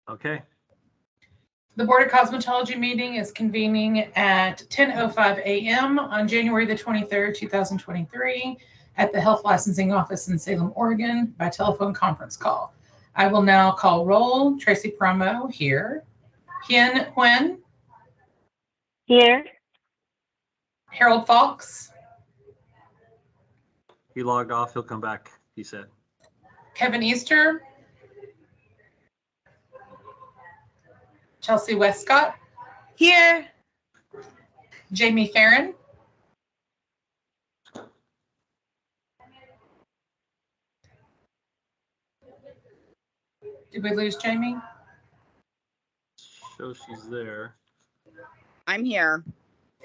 Okay. The Board of Cosmetology meeting is convening at 10:05 a.m. on January the 23rd, 2023 at the Health Licensing Office in Salem, Oregon by telephone conference call. I will now call roll. Tracy Promo here. Hien Nguyen. Here. Harold Fox. He logged off. He'll come back, he said. Kevin Easter. Chelsea Westcott. Here. Jamie Farron. Did we lose Jamie? Show she's there. I'm here.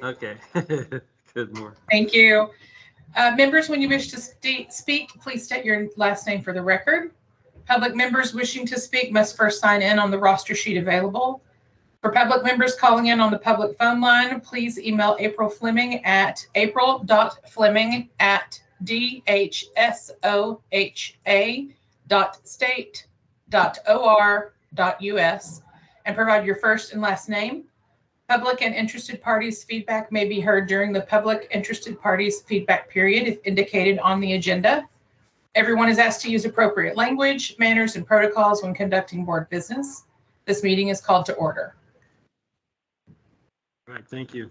Okay. Good morning. Thank you. Members, when you wish to speak, please state your last name for the record. Public members wishing to speak must first sign in on the roster sheet available. For public members calling in on the public phone line, please email April Fleming at april.fleming@dhsa.state.or.us and provide your first and last name. Public and interested parties' feedback may be heard during the public interested parties' feedback period if indicated on the agenda. Everyone is asked to use appropriate language, manners, and protocols when conducting board business. This meeting is called to order. All right, thank you.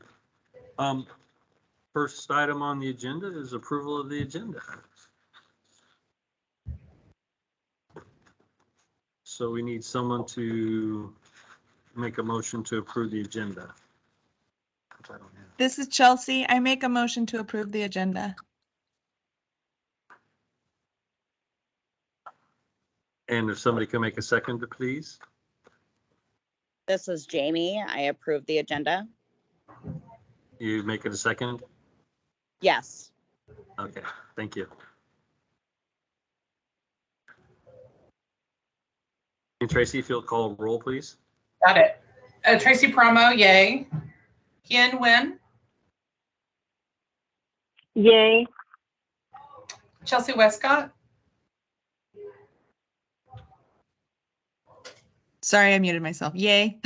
First item on the agenda is approval of the agenda. So we need someone to make a motion to approve the agenda. This is Chelsea. I make a motion to approve the agenda. And if somebody can make a second, please. This is Jamie. I approve the agenda. You make it a second? Yes. Okay, thank you. And Tracy, if you'll call roll, please. Got it. Tracy Promo, yay. Hien Nguyen. Yay. Chelsea Westcott. Sorry, I muted myself. Yay.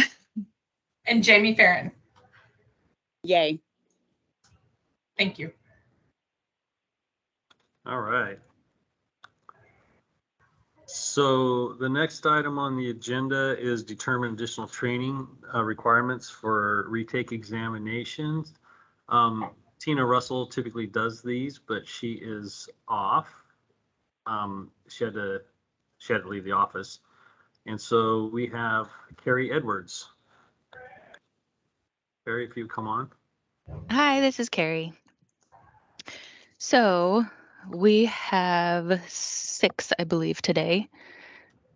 And Jamie Farron. Yay. Thank you. All right. So the next item on the agenda is determine additional training requirements for retake examinations. Tina Russell typically does these, but she is off. She had to leave the office. And so we have Carrie Edwards. Carrie, if you come on. Hi, this is Carrie. So we have 6, I believe, today.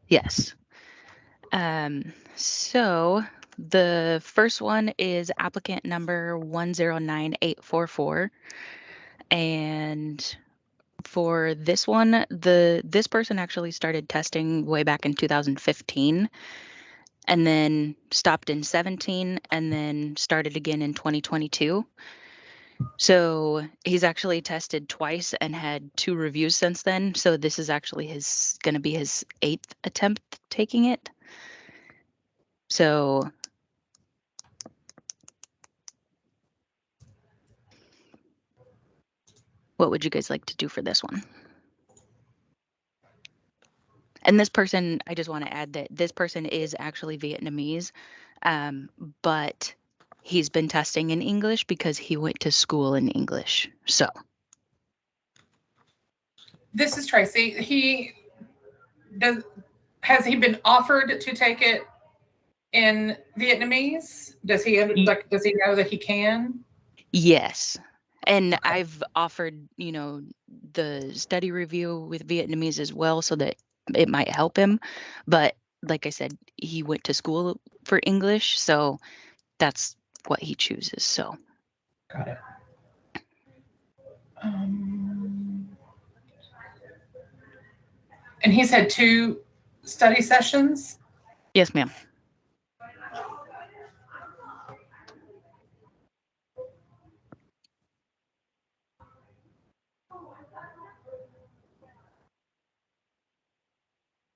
Yes. So the first one is applicant number 109844. And for this one, this person actually started testing way back in 2015 and then stopped in 17 and then started again in 2022. So he's actually tested twice and had 2 reviews since then. So this is actually going to be his 8th attempt taking it. So what would you guys like to do for this one? And this person, I just want to add that this person is actually Vietnamese, but he's been testing in English because he went to school in English. So This is Tracy. Has he been offered to take it in Vietnamese? Does he know that he can? yes. And I've offered, the study review with Vietnamese as well so that it might help him. But like I said, he went to school for English, so that's what he chooses. So got it. And he's had 2 study sessions? yes, ma'am.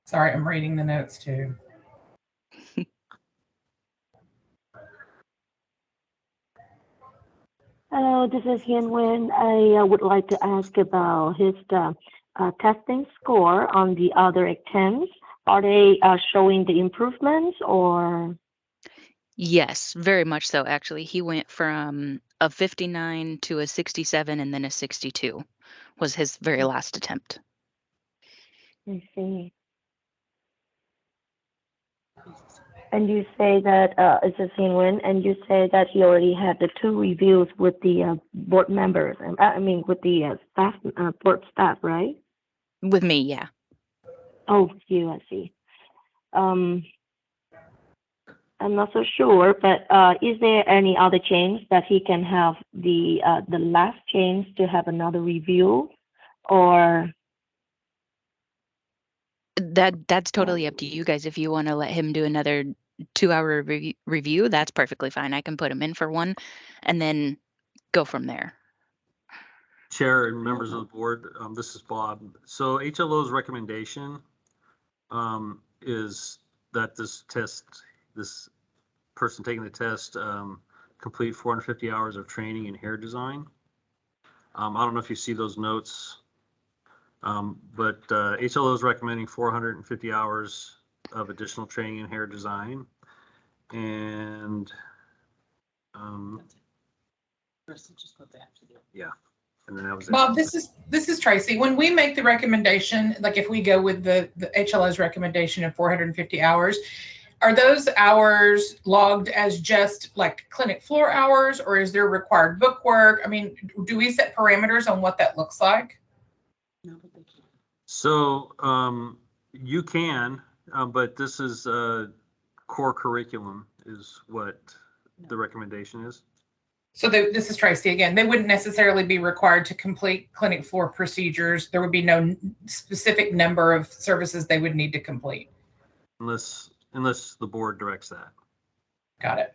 Sorry, I'm reading the notes too. Hello, this is Hian Wen. I would like to ask about his testing score on the other attempts. Are they showing the improvements or? Yes, very much so, actually. He went from a 59 to a 67 and then a 62 was his very last attempt. I see. And you say that it's a Hian Wen, and you say that he already had the 2 reviews with the board members. I mean, with the staff, board staff, right? With me, yeah. Oh, you, I see. I'm not so sure, but is there any other change that he can have the last change to have another review, or? That's totally up to you guys. If you want to let him do another 2-hour review, that's perfectly fine. I can put him in for one and then go from there. Chair and members of the board, this is Bob. So HLO's recommendation is that this person taking the test complete 450 hours of training in hair design. I don't know if you see those notes, but HLO is recommending 450 hours of additional training in hair design. And just what they have to do. yeah, and then that was it. Bob, this is Tracy. When we make the recommendation, like if we go with the HLO's recommendation of 450 hours, are those hours logged as just like clinic floor hours, or is there required book work? I mean, do we set parameters on what that looks like? No, but they can't. So you can, but this is core curriculum is what the recommendation is. So this is Tracy again. They wouldn't necessarily be required to complete clinic floor procedures. There would be no specific number of services they would need to complete. Unless the board directs that. Got it.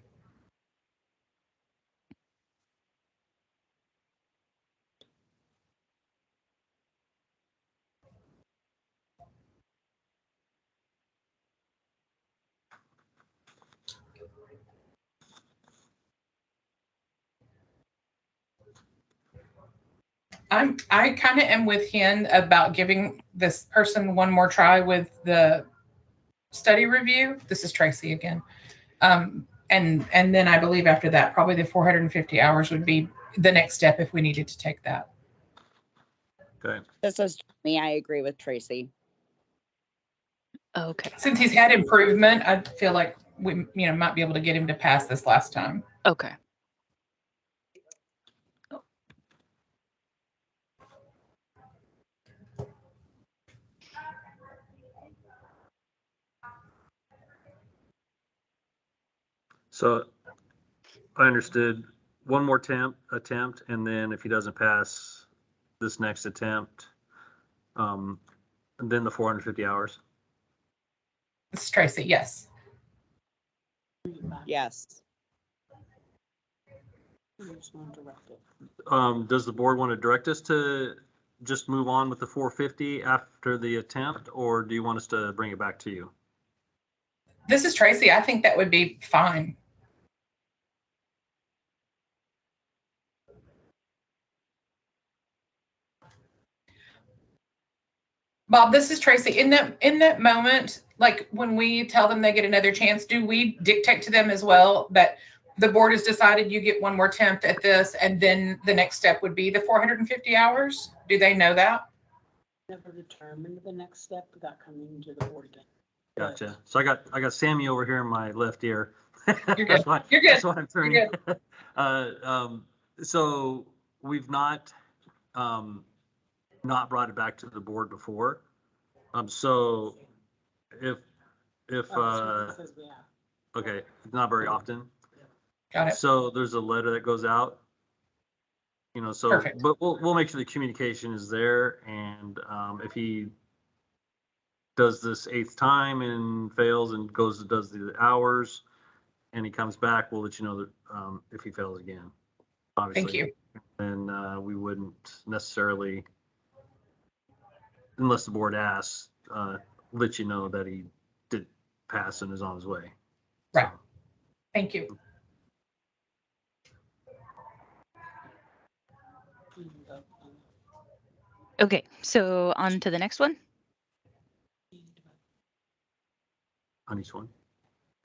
I kind of am with Hen about giving this person one more try with the study review. This is Tracy again. And then I believe after that, probably the 450 hours would be the next step if we needed to take that. Okay. This is me. I agree with Tracy. Okay. Since he's had improvement, I feel like we might be able to get him to pass this last time. Okay. So I understood one more attempt, and then if he doesn't pass this next attempt, and then the 450 hours. This is Tracy. Yes. Yes. Does the board want to direct us to just move on with the 450 after the attempt, or do you want us to bring it back to you? This is Tracy. I think that would be fine. Bob, this is Tracy. In that moment, like when we tell them they get another chance, do we dictate to them as well that the board has decided you get one more attempt at this, and then the next step would be the 450 hours? Do they know that? Never determined the next step without coming to the board again. Gotcha. So I got Sammy over here in my left ear. You're good. You're good. That's why I'm turning. So we've not brought it back to the board before. So if Says we have. okay, not very often. Got it. So there's a letter that goes out. So Perfect. but we'll make sure the communication is there, and if he does this 8th time and fails and does the hours, and he comes back, we'll let you know that if he fails again. Obviously. Thank you. And we wouldn't necessarily, unless the board asks, let you know that he did pass and is on his way. Right. Thank you. Okay, so on to the next one. On each one?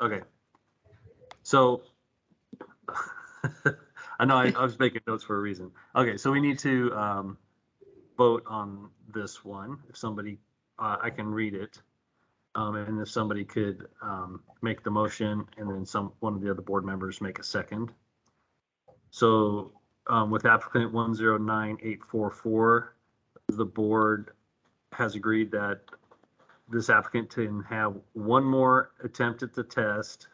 Okay. So I know I was making notes for a reason. Okay, so we need to vote on this one. If somebody, I can read it. And if somebody could make the motion and then one of the other board members make a second. So with applicant 109844, the board has agreed that this applicant can have one more attempt at the test.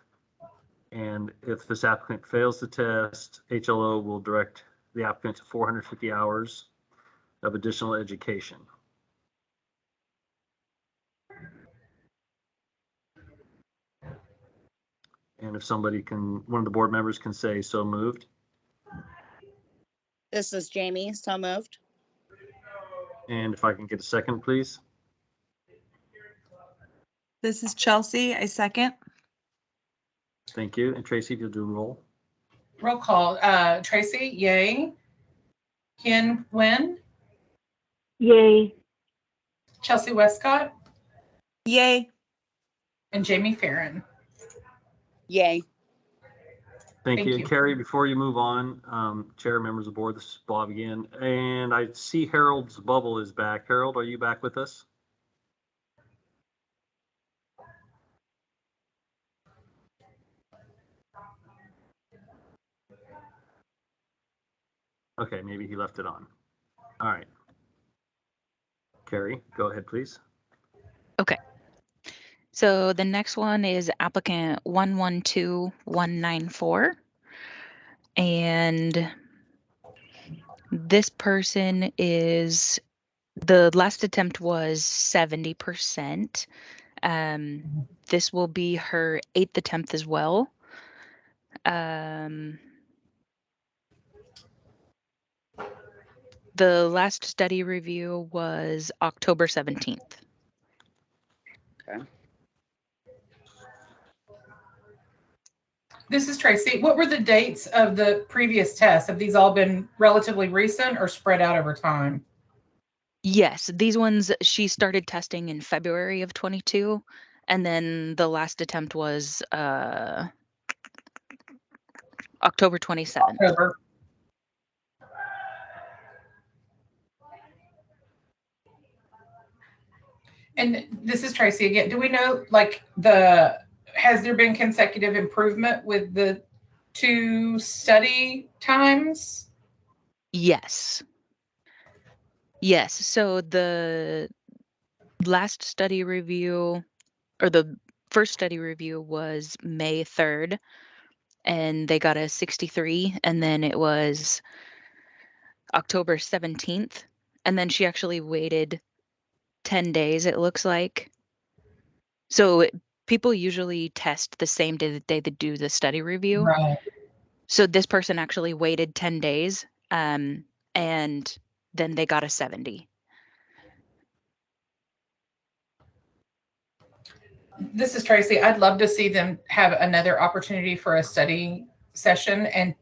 And if this applicant fails the test, HLO will direct the applicant to 450 hours of additional education. And if somebody can, one of the board members can say so moved. This is Jamie, so moved. And if I can get a second, please. This is Chelsea. I second. Thank you. And Tracy, if you'll do a roll. Roll call. Tracy, yay. Ken Nguyen, Yay. Chelsea Westcott, Yay. and Jamie Farren. Yay. Thank Thank you. you. Carrie, before you move on, Chair, members of the board, this is Bob again. And I see Harold's bubble is back. Harold, are you back with us? Okay, maybe he left it on. All right. Carrie, go ahead, please. Okay. So the next one is applicant 112194. And this person is, the last attempt was 70%. This will be her 8th attempt as well. The last study review was October 17th. Okay. This is Tracy. What were the dates of the previous tests? Have these all been relatively recent or spread out over time? Yes, these ones she started testing in February of 22, and then the last attempt was October 27th. October. And this is Tracy again. Do we know, like, has there been consecutive improvement with the 2 study times? Yes. Yes. So the last study review, or the first study review, was May 3rd, and they got a 63, and then it was October 17th, and then she actually waited 10 days, it looks like. So people usually test the same day that they do the study review. Right. So this person actually waited 10 days, and then they got a 70. This is Tracy. I'd love to see them have another opportunity for a study session. And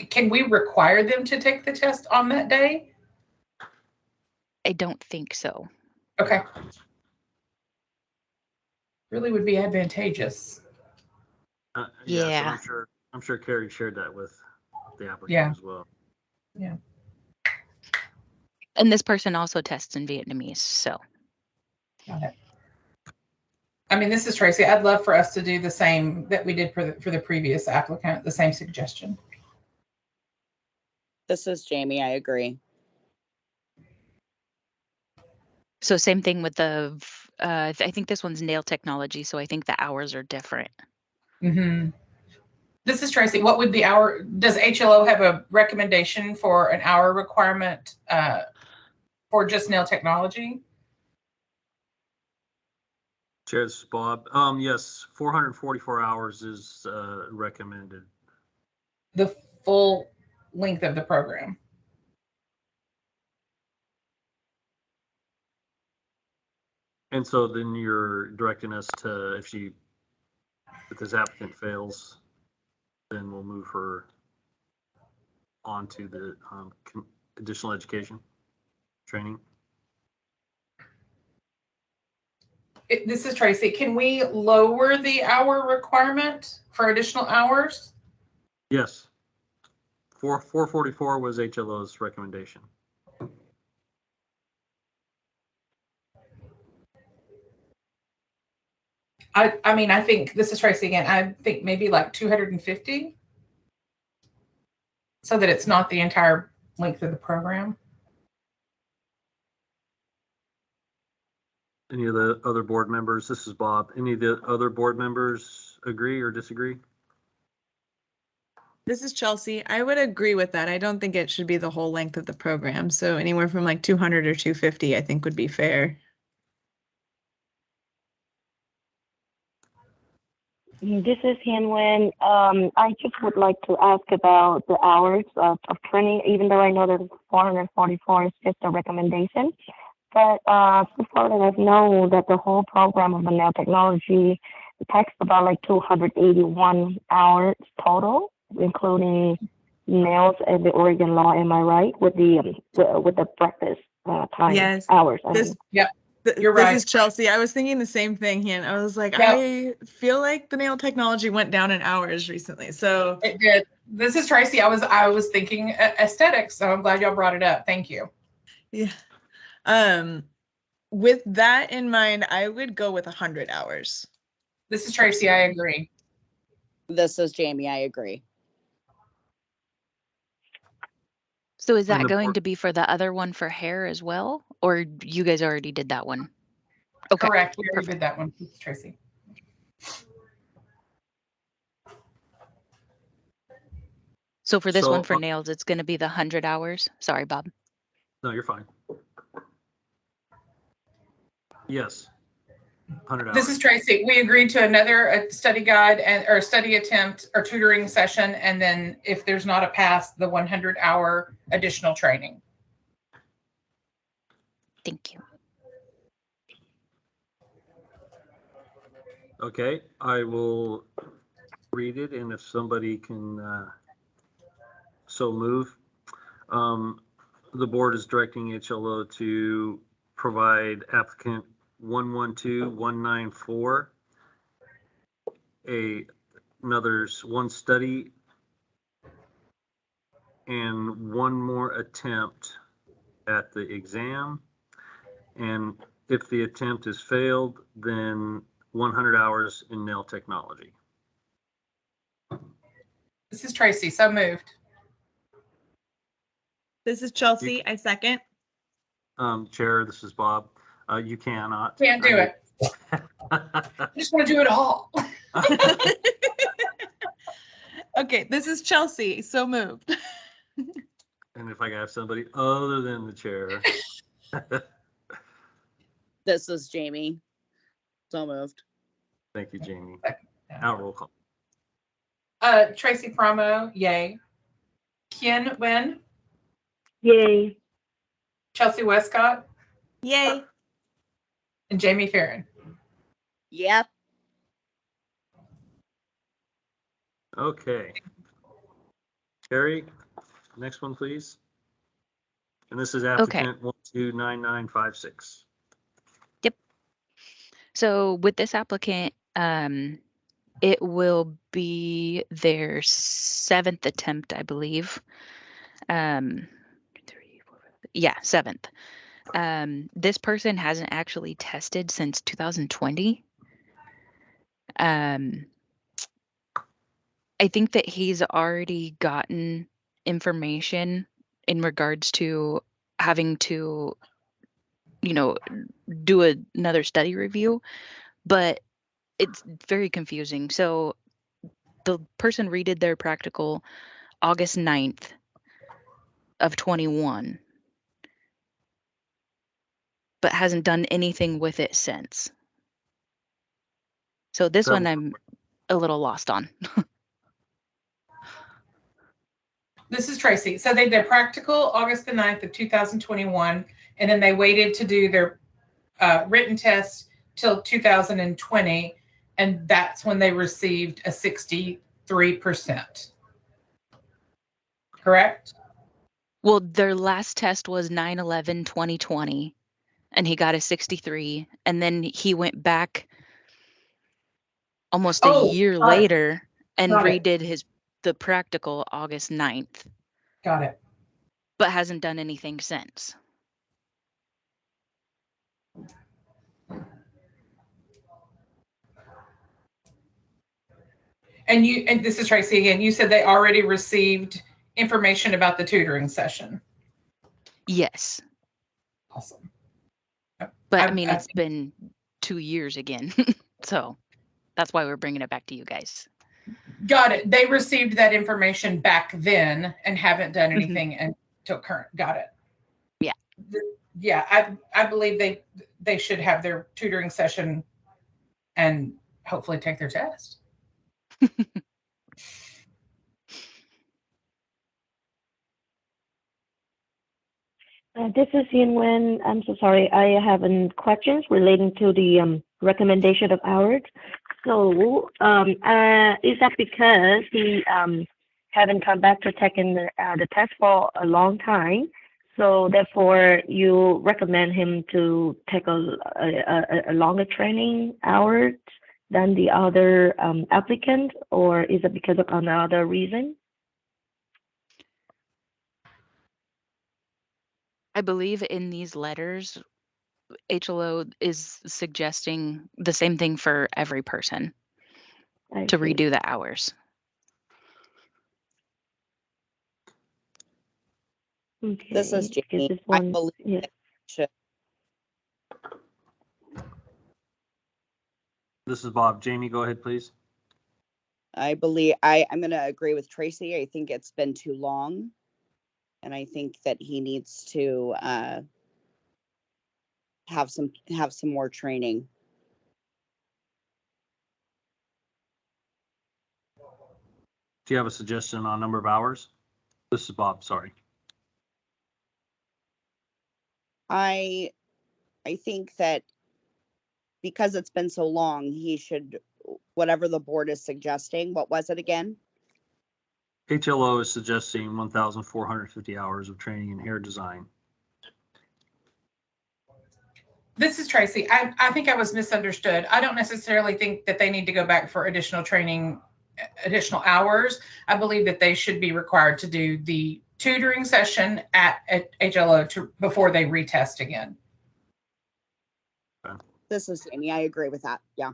can we require them to take the test on that day? I don't think so. Okay. Really would be advantageous. Yeah. Yeah. So I'm sure Carrie shared that with the applicant Yeah. as well. Yeah. And this person also tests in Vietnamese, so. Got it. I mean, this is Tracy. I'd love for us to do the same that we did for the previous applicant, the same suggestion. This is Jamie. I agree. So same thing with the, I think this one's nail technology, so I think the hours are different. Mm-hmm. This is Tracy. What would the hour, does HLO have a recommendation for an hour requirement for just nail technology? Chair, this is Bob. Yes, 444 hours is recommended. The full length of the program. And so then you're directing us to, if this applicant fails, then we'll move her onto the additional education training. This is Tracy. Can we lower the hour requirement for additional hours? Yes. 444 was HLO's recommendation. I mean, I think, this is Tracy again, I think maybe like 250 so that it's not the entire length of the program. Any of the other board members? This is Bob. Any of the other board members agree or disagree? This is Chelsea. I would agree with that. I don't think it should be the whole length of the program. So anywhere from like 200 or 250, I think would be fair. This is Hian-Wen. I just would like to ask about the hours of training, even though I know that 444 is just a recommendation. But so far that I've known that the whole program of the nanotechnology takes about like 281 hours total, including nails and the Oregon law. Am I right with the practice time? Yes. Hours? You're right. This is Chelsea. I was thinking the same thing, Hian. I was like, Yep. I feel like the nanotechnology went down in hours recently. So It did. This is Tracy. I was thinking aesthetics, so I'm glad y'all brought it up. Thank you. yeah. With that in mind, I would go with 100 hours. This is Tracy. I agree. This is Jamie. I agree. So is And that the going board- to be for the other one for hair as well? Or you guys already did that one? Okay. Correct. We already perfect. did that one. This is Tracy. So for this So, one for nails, it's going to be the 100 hours. Sorry, Bob. No, you're fine. Yes. 100 hours. This is Tracy. We agreed to another study guide or study attempt or tutoring session. And then if there's not a pass, the 100-hour additional training. Thank you. Okay, I will read it, and if somebody can so move. The board is directing HLO to provide applicant 112194 one study and one more attempt at the exam. And if the attempt is failed, then 100 hours in nail technology. This is Tracy. So moved. This is Chelsea. I second. Chair, this is Bob. You cannot. Can't do it. I just want to do it all. Okay, this is Chelsea. So moved. And if I could have somebody other than the chair. This is Jamie. So moved. Thank you, Jamie. Now roll call. Tracy Promo, yay. Hian-Wen, Yay. Chelsea Westcott, Yay. and Jamie Farron. Yep. Okay. Carrie, next one, please. And this is applicant 129956. So with this applicant, it will be their 7th attempt, I believe. 3, 4, 5, yeah, 7th. This person hasn't actually tested since 2020. I think that he's already gotten information in regards to having to, do another study review, but it's very confusing. So the person redid their practical August 9th of 21, but hasn't done anything with it since. So this one I'm a little lost on. This is Tracy. So they did practical August the 9th of 2021, and then they waited to do their written test till 2020, and that's when they received a 63%. Correct? Well, their last test was 9/11/2020, and he got a 63. And then he went back almost a Oh, year got it. later and Got it. redid the practical August 9th, Got it. but hasn't done anything since. And this is Tracy again. You said they already received information about the tutoring session. Yes, Awesome. but I mean, it's been 2 years again. So that's why we're bringing it back to you guys. Got it. They received that information back then and haven't done Mhm. anything until current. Got it. Yeah. Yeah, I believe they should have their tutoring session and hopefully take their test. This is Yin Wen. I'm so sorry. I have questions relating to the recommendation of hours. So is that because he haven't come back to taking the test for a long time? So therefore, you recommend him to take a longer training hours than the other applicant, or is it because of another reason? I believe in these letters, HLO is suggesting the same thing for every person I to see. redo the hours. Okay. This is because Jamie. this I one, believe yeah. that we should. This is Bob. Jamie, go ahead, please. I believe I'm going to agree with Tracy. I think it's been too long, and I think that he needs to have some more training. Do you have a suggestion on number of hours? This is Bob, sorry. I think that because it's been so long, he should, whatever the board is suggesting. What was it again? HLO is suggesting 1,450 hours of training in hair design. This is Tracy. I think I was misunderstood. I don't necessarily think that they need to go back for additional training, additional hours. I believe that they should be required to do the tutoring session at HLO before they retest again. This is Jamie. I agree with that. Yeah.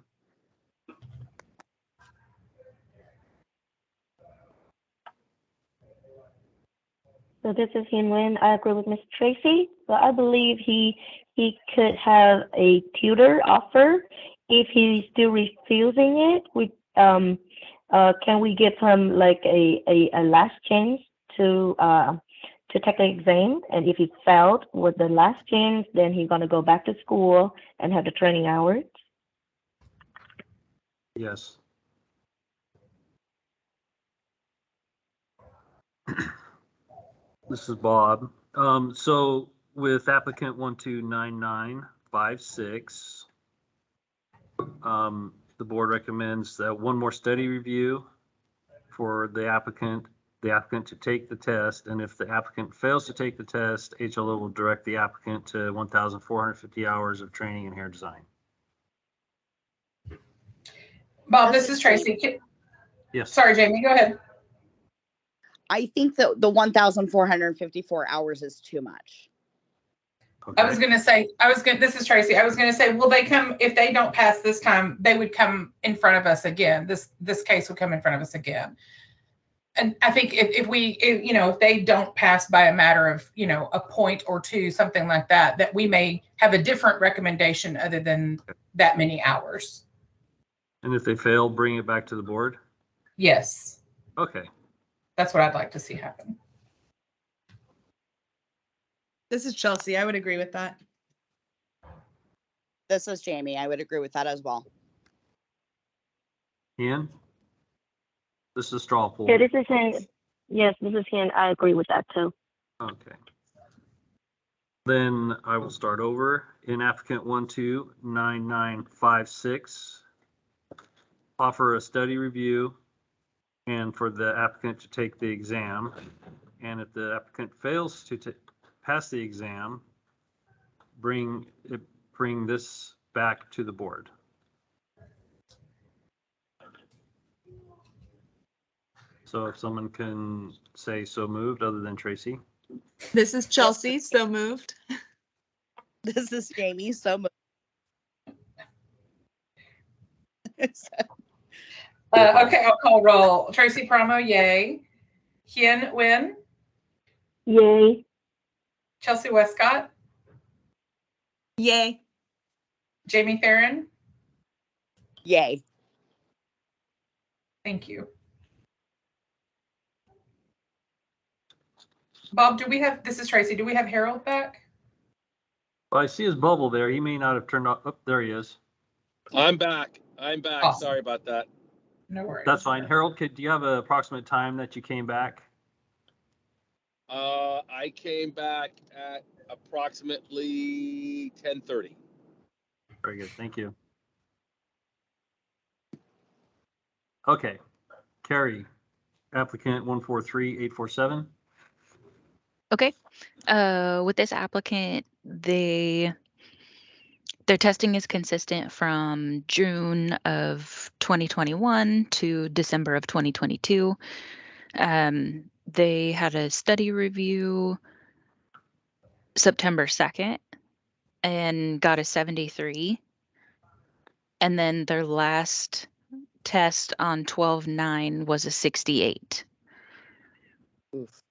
So this is Hin Wen. I agree with Ms. Tracy. So I believe he could have a tutor offer. If he's still refusing it, can we give him like a last chance to take the exam? And if he failed with the last chance, then he's gonna go back to school and have the training hours. Yes. This is Bob. So with applicant 129956, the board recommends that one more study review for the applicant to take the test. And if the applicant fails to take the test, HLO will direct the applicant to 1,450 hours of training in hair design. Bob, this is Tracy. Yes. Sorry, Jamie, go ahead. I think that the 1,454 hours is too much. Okay. This is Tracy. I was going to say, will they come, if they don't pass this time, they would come in front of us again. This case would come in front of us again. And I think if they don't pass by a matter of, a point or two, something like that, that we may have a different recommendation other than that many hours. And if they fail, bring it back to the board? Yes. Okay. That's what I'd like to see happen. This is Chelsea. I would agree with that. This is Jamie. I would agree with that as well. Ian? This is straw poll. Yeah, this is Hin. Yes, this is Hin. I agree with that too. Okay. Then I will start over. In applicant 129956, offer a study review and for the applicant to take the exam. and if the applicant fails to pass the exam, bring this back to the board. So if someone can say so moved, other than Tracy. This is Chelsea, so moved. This is Jamie. So moved. Okay, I'll call roll. Tracy Promo, yay. Hien Nguyen, Yay. Chelsea Westcott, Yay. Jamie Farron. Yay. Thank you. Bob, this is Tracy, do we have Harold back? Well, I see his bubble there. He may not have turned off. Oh, there he is. I'm back. Awesome. Sorry about that. No worries. That's fine. Harold, do you have an approximate time that you came back? I came back at approximately 10:30. Very good. Thank you. Okay. Carrie, applicant 143847. Okay. With this applicant, their testing is consistent from June of 2021 to December of 2022. They had a study review September 2nd and got a 73. And then their last test on 12/9 was a 68. Oof.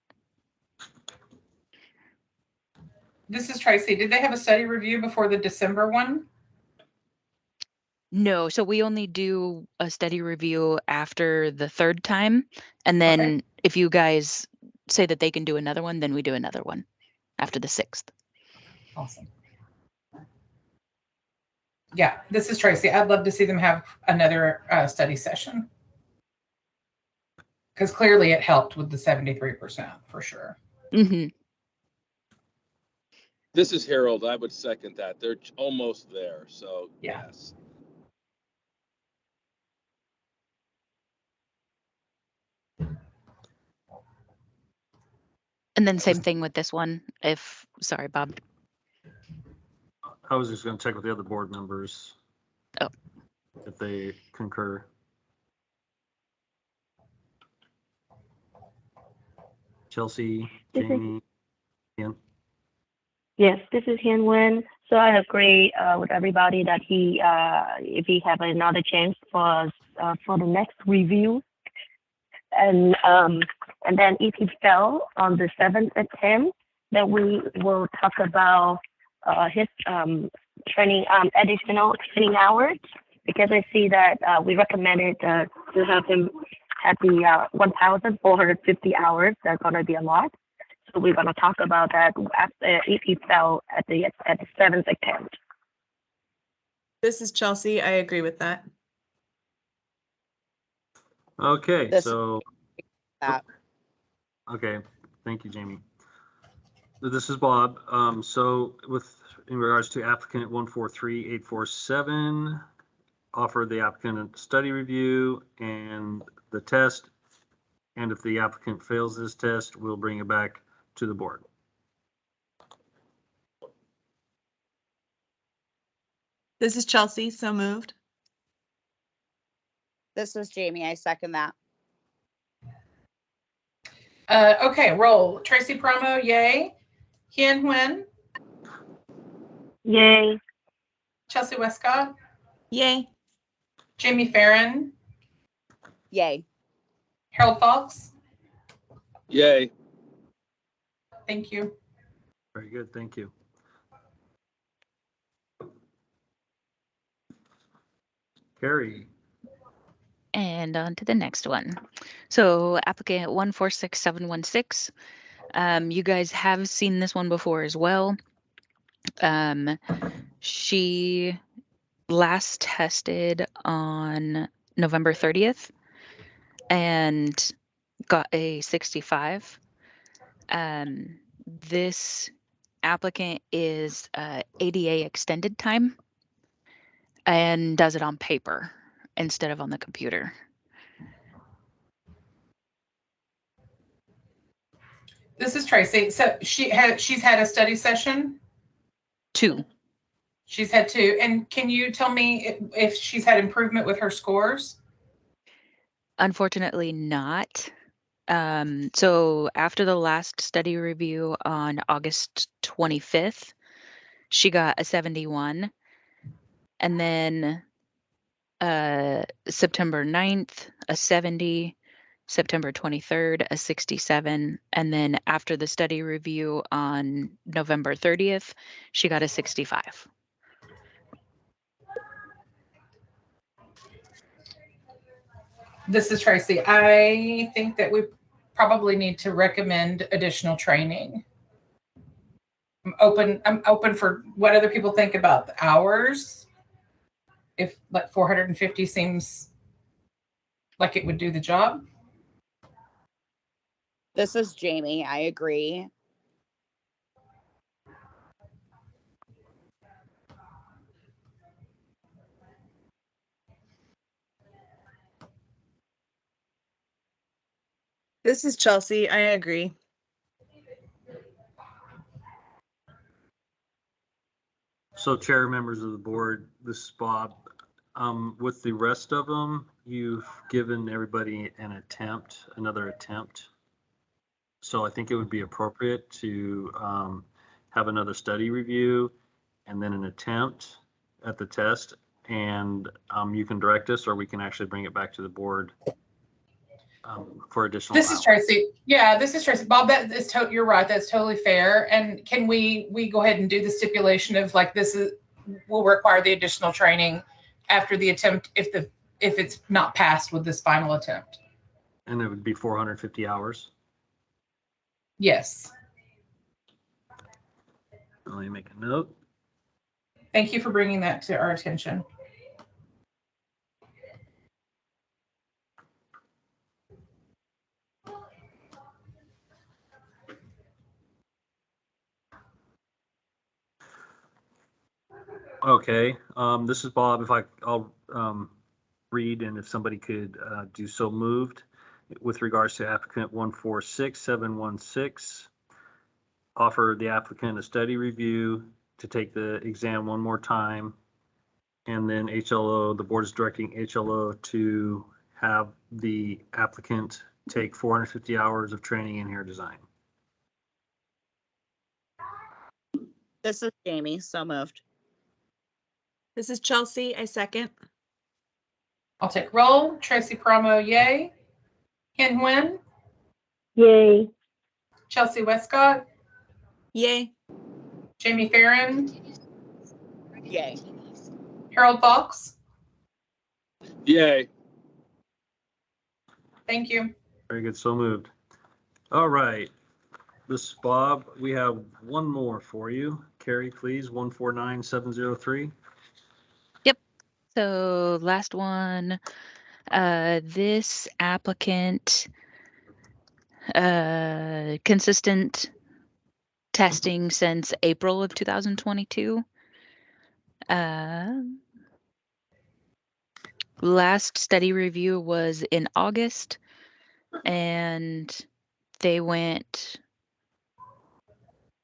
This is Tracy. Did they have a study review before the December one? No, so we only do a study review after the third time. And then if you guys say that they can do another one, then we do another one after the 6th. Awesome. Yeah, this is Tracy. I'd love to see them have another study session. Because clearly it helped with the 73% for sure. Mm-hmm. This is Harold. I would second that. They're almost there. So Yeah. yes. And then same thing with this one. Sorry, Bob. I was just going to check with the other board members. Oh. If they concur. Chelsea, Jamie, Ian. Yes, this is Hien Nguyen. So I agree with everybody that if he have another chance for the next review, and then if he fell on the 7th attempt, then we will talk about his training additional training hours, because I see that we recommended to have him at the 1,450 hours. That's gonna be a lot. So we're going to talk about that after, if he fell at the 7th attempt. This is Chelsea. I agree with that. Okay, This- so. That. Okay, thank you, Jamie. This is Bob. So in regards to applicant 143847, offer the applicant a study review and the test. And if the applicant fails this test, we'll bring it back to the board. This is Chelsea, so moved. This is Jamie. I second that. Okay, roll. Tracy Promo, yay. Hien Nguyen, Yay. Chelsea Westcott, Yay. Jamie Farron, Yay. Harold Fox. Yay. Thank you. Very good, thank you. Carrie. And on to the next one. So applicant 146716. You guys have seen this one before as well. She last tested on November 30th and got a 65. This applicant is ADA extended time and does it on paper instead of on the computer. This is Tracy. So she's had a study session. 2. She's had 2. And can you tell me if she's had improvement with her scores? Unfortunately not. So after the last study review on August 25th, she got a 71. And then September 9th, a 70, September 23rd, a 67. And then after the study review on November 30th, she got a 65. This is Tracy. I think that we probably need to recommend additional training. I'm open for what other people think about the hours. If like 450 seems like it would do the job. This is Jamie. I agree. This is Chelsea. I agree. So chair, members of the board, this is Bob. With the rest of them, you've given everybody another attempt. So I think it would be appropriate to have another study review and then an attempt at the test. And you can direct us, or we can actually bring it back to the board for additional This is Tracy. Yeah, this is Tracy. Bob, that is you're right. That's totally fair. And can we go ahead and do the stipulation of like will require the additional training after the attempt if it's not passed with this final attempt? And it would be 450 hours. Yes. Let me make a note. Thank you for bringing that to our attention. Okay, this is Bob. I'll read, and if somebody could do so moved. With regards to applicant 146716, offer the applicant a study review to take the exam one more time. And then HLO, the board is directing HLO to have the applicant take 450 hours of training in hair design. This is Jamie. So moved. This is Chelsea. I second. I'll take roll. Tracy Paramo, yay. Hen Nguyen, Yay. Chelsea Westcott, Yay. Jamie Farron, Yay. Harold Fox. Yay. Thank you. Very good, so moved. All right, this is Bob. We have one more for you. Carrie, please, 149703. So last one, this applicant, consistent testing since April of 2022. Last study review was in August, and they went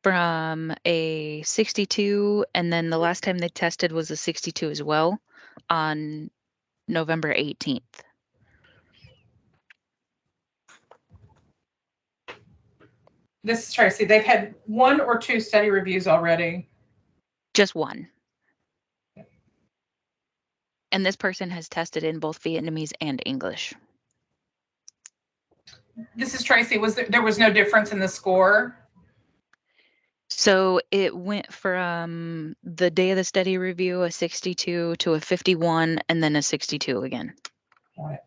from a 62, and then the last time they tested was a 62 as well on November 18th. This is Tracy. They've had 1 or 2 study reviews already. Just one. And this person has tested in both Vietnamese and English. This is Tracy. There was no difference in the score? So it went from the day of the study review, a 62 to a 51, and then a 62 again. Got it.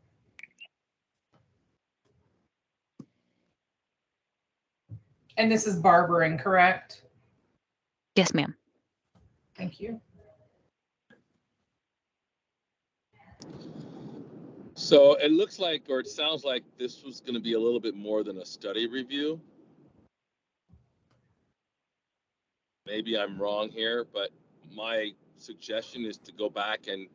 And this is barbering, correct? Yes, ma'am. Thank you. So it looks like, or it sounds like this was going to be a little bit more than a study review. Maybe I'm wrong here, but my suggestion is to go back and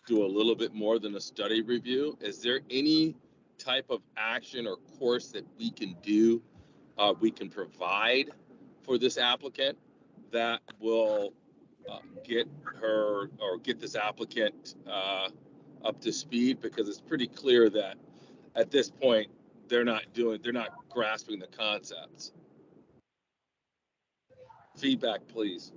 do a little bit more than a study review. Is there any type of action or course that we can do we can provide for this applicant that will get her or get this applicant up to speed, because it's pretty clear that at this point they're not grasping the concepts. Feedback, please.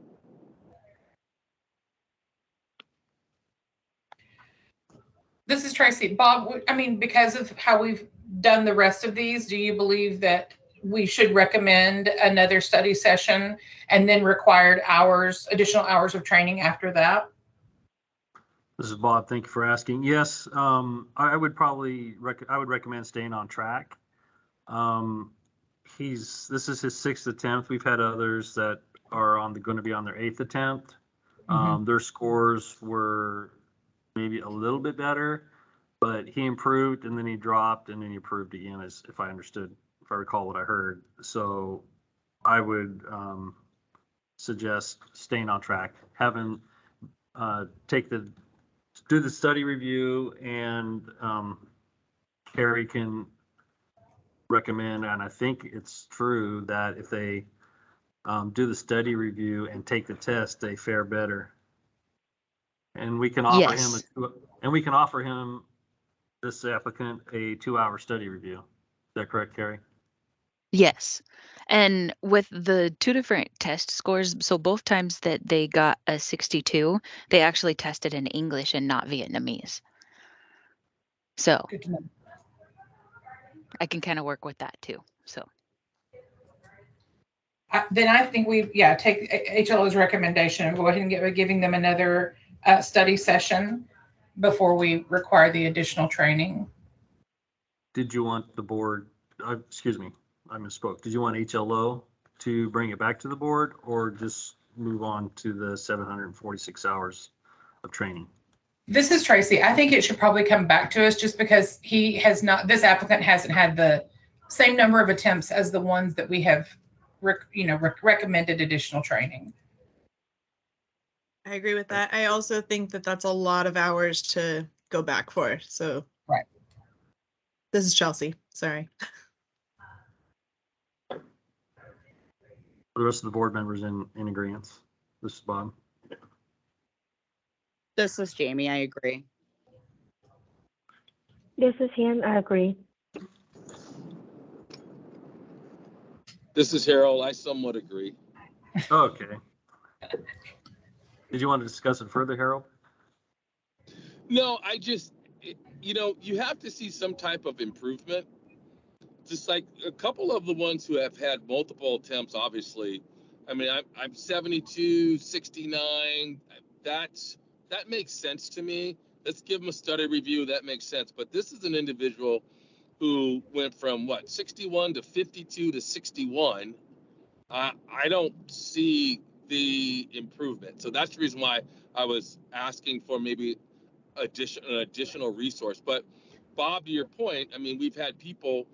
This is Tracy. Bob, I mean, because of how we've done the rest of these, do you believe that we should recommend another study session and then required hours, additional hours of training after that? This is Bob. Thank you for asking. Yes, I would probably recommend staying on track. This is his 6th attempt. We've had others that are going to be on their 8th attempt. Their scores were maybe a little bit better, but he improved and then he dropped and then he improved again, as if I recall what I heard. So I would suggest staying on track, having do the study review, and Carrie can recommend, and I think it's true, that if they do the study review and take the test, they fare better. And we can offer Yes. him, this applicant, a 2-hour study review. Is that correct, Carrie? Yes. And with the 2 different test scores, so both times that they got a 62, they actually tested in English and not Vietnamese. So Good to know. I can kind of work with that too. So Then I think take HLO's recommendation and go ahead and giving them another study session before we require the additional training. Did you want the board, excuse me, I misspoke. Did you want HLO to bring it back to the board, or just move on to the 746 hours of training? This is Tracy. I think it should probably come back to us, just because this applicant hasn't had the same number of attempts as the ones that we have, recommended additional training. I agree with that. I also think that that's a lot of hours to go back for. So, right. This is Chelsea. Sorry. The rest of the board members in agreement. This is Bob. This is Jamie. I agree. This is Hian. I agree. This is Harold. I somewhat agree. Okay. Did you want to discuss it further, Harold? No, you have to see some type of improvement. Just like a couple of the ones who have had multiple attempts, obviously. I mean, I'm 72, 69. That makes sense to me. Let's give them a study review. That makes sense. But this is an individual who went from 61 to 52 to 61. I don't see the improvement. So that's the reason why I was asking for maybe an additional resource. But Bob, to your point, I mean, we've had people,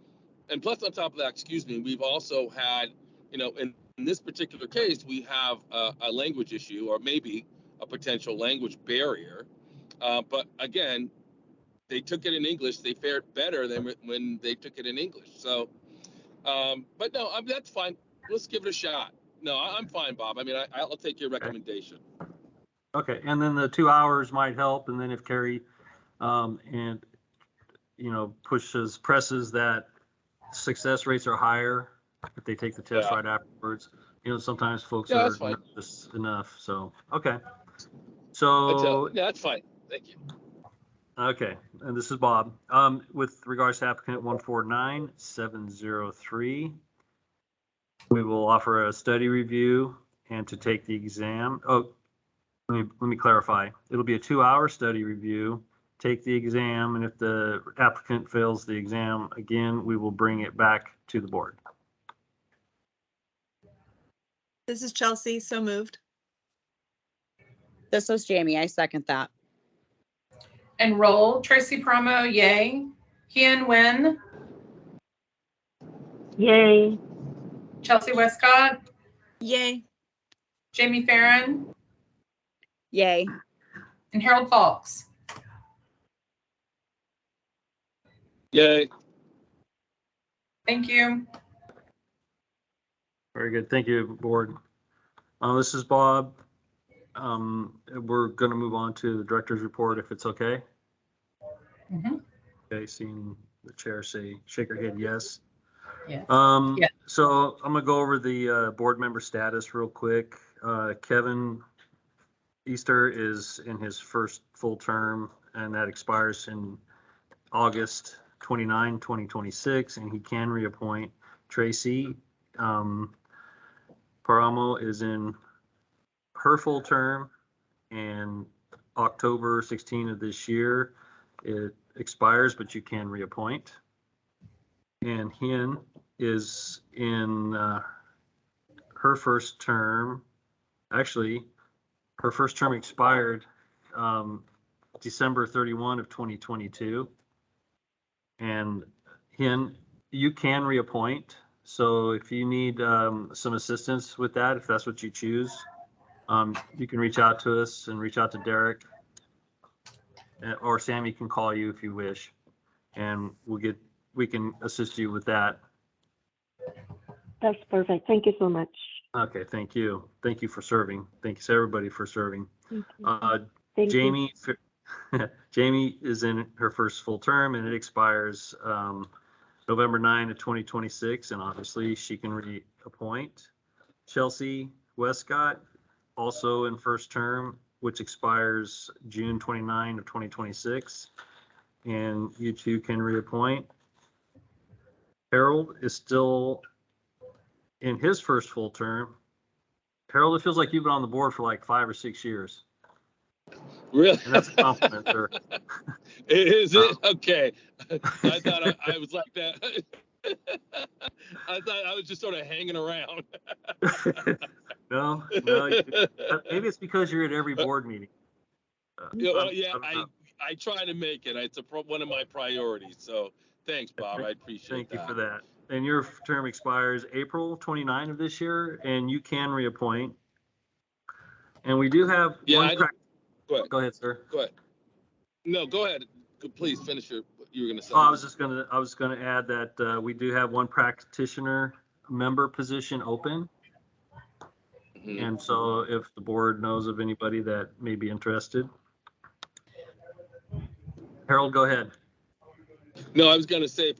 and plus on top of that, we've also had, in this particular case, we have a language issue, or maybe a potential language barrier. But again, they took it in English. They fared better than when they took it in English. So, but no, that's fine. Let's give it a shot. No, I'm fine, Bob. I mean, I'll take your recommendation. Okay, and then the 2 hours might help, and then if Carrie presses that success rates are higher if they take the test right afterwards. Sometimes folks are nervous enough. So okay, so that's fine. Thank you. Okay, and this is Bob. With regards to applicant 149703, we will offer a study review and to take the exam. Oh, let me clarify. It'll be a 2-hour study review, take the exam, and if the applicant fails the exam again, we will bring it back to the board. This is Chelsea. So moved. This is Jamie. I second that. And roll. Tracy Promo, yay. Hian Nguyen. Yay. Chelsea Westcott. Yay. Jamie Farron. Yay. And Harold Falks. Yay. Thank you. Very good. Thank you, board. This is Bob. We're going to move on to the director's report if it's okay. Mhm. Okay, seeing the chair shake her head yes. Yes. So I'm gonna go over the board member status real quick. Kevin Easter is in his first full term, and that expires in August 29, 2026, and he can reappoint. Tracy Paramo is in her full term, and October 16 of this year it expires, but you can reappoint. And Hen is in her first term. Actually, her first term expired December 31 of 2022. And Hen, you can reappoint. So if you need some assistance with that, if that's what you choose, you can reach out to us and reach out to Derek, or Sammy can call you if you wish, and we can assist you with that. That's perfect. Thank you so much. Okay, thank you. Thank you for serving. Thanks everybody for serving. Thank you. Thank Jamie, Jamie is in her first full term, and it expires November 9 of 2026, and obviously she can reappoint. Chelsea Westcott, also in first term, which expires June 29 of 2026, and you two can reappoint. Harold is still in his first full term. Harold, it feels like you've been on the board for like 5 or 6 years. Really? And that's a compliment, sir. Is it? Okay. I thought I was like that. I thought I was just sort of hanging around. No, maybe it's because you're at every board meeting. I try to make it. It's one of my priorities. So thanks, Bob. I appreciate that. Thank you for that. And your term expires April 29 of this year, and you can reappoint. And we do have one. Go ahead. Go ahead, sir. Go ahead. No, go ahead. Please finish you were going to say. Oh, I was gonna add that we do have one practitioner member position open. Mm-hmm. And so if the board knows of anybody that may be interested. Harold, go ahead. No, I was going to say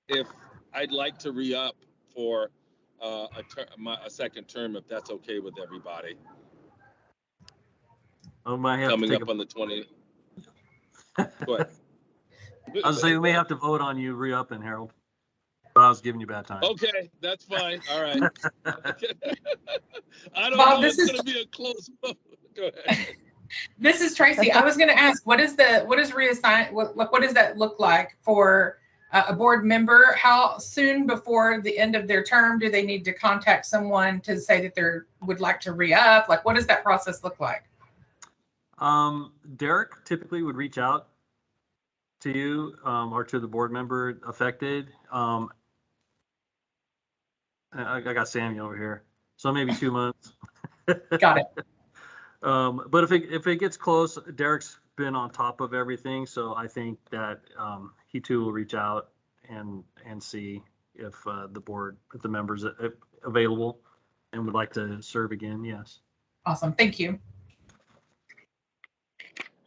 if I'd like to re-up for a second term, if that's okay with everybody. I might have coming up on the 20. Go ahead. I was saying we may have to vote on you re-upping, Harold. But I was giving you bad time. Okay, that's fine. All right. I don't Bob, know. It's going to be a close vote. Go ahead. This is Tracy. I was going to ask, what does reassign? What does that look like for a board member? How soon before the end of their term do they need to contact someone to say that they would like to re-up? Like, what does that process look like? Derek typically would reach out to you or to the board member affected. I got Sammy over here, so maybe 2 months. Got it. But if it gets close, Derek's been on top of everything, so I think that he too will reach out and see if the members are available and would like to serve again. Yes. Awesome. Thank you.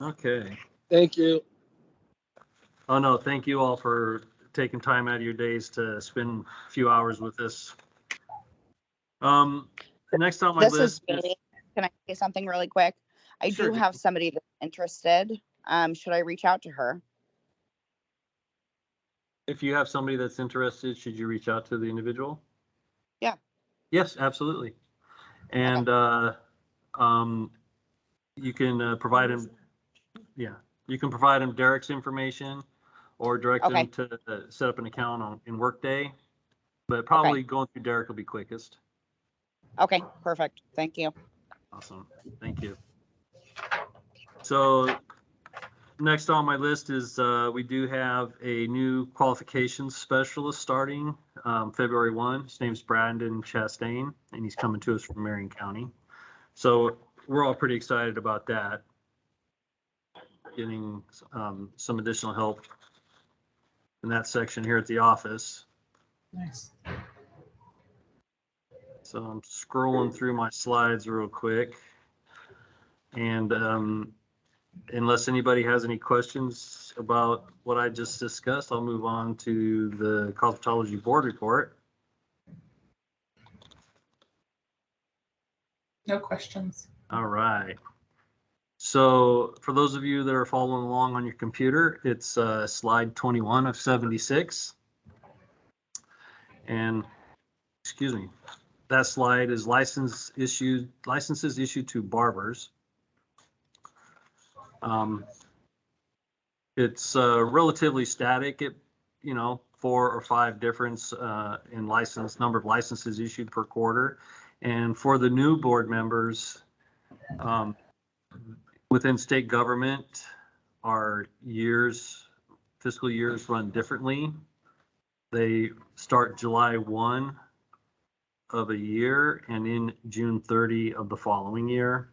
Okay. Thank you. Oh no, thank you all for taking time out of your days to spend a few hours with us. Next on my list is, can I say something really quick? I Sure. do have somebody that's interested. Should I reach out to her? if you have somebody that's interested, should you reach out to the individual? Yeah. Yes, absolutely. And you can provide him, you can provide him Derek's information or direct him to set up an account in Workday, but probably going through Derek will be quickest. Okay, perfect. Thank you. Awesome. Thank you. So next on my list is we do have a new qualifications specialist starting February 1. His name's Brandon Chastain, and he's coming to us from Marion County. So we're all pretty excited about that, getting some additional help in that section here at the office. Nice. So I'm scrolling through my slides real quick. And unless anybody has any questions about what I just discussed, I'll move on to the cosmetology board report. No questions. All right. So for those of you that are following along on your computer, it's slide 21 of 76. And excuse me, that slide is licenses issued to barbers. It's relatively static. It, 4 or 5 difference in number of licenses issued per quarter. And for the new board members, within state government, our fiscal years run differently. They start July 1 of a year and in June 30 of the following year.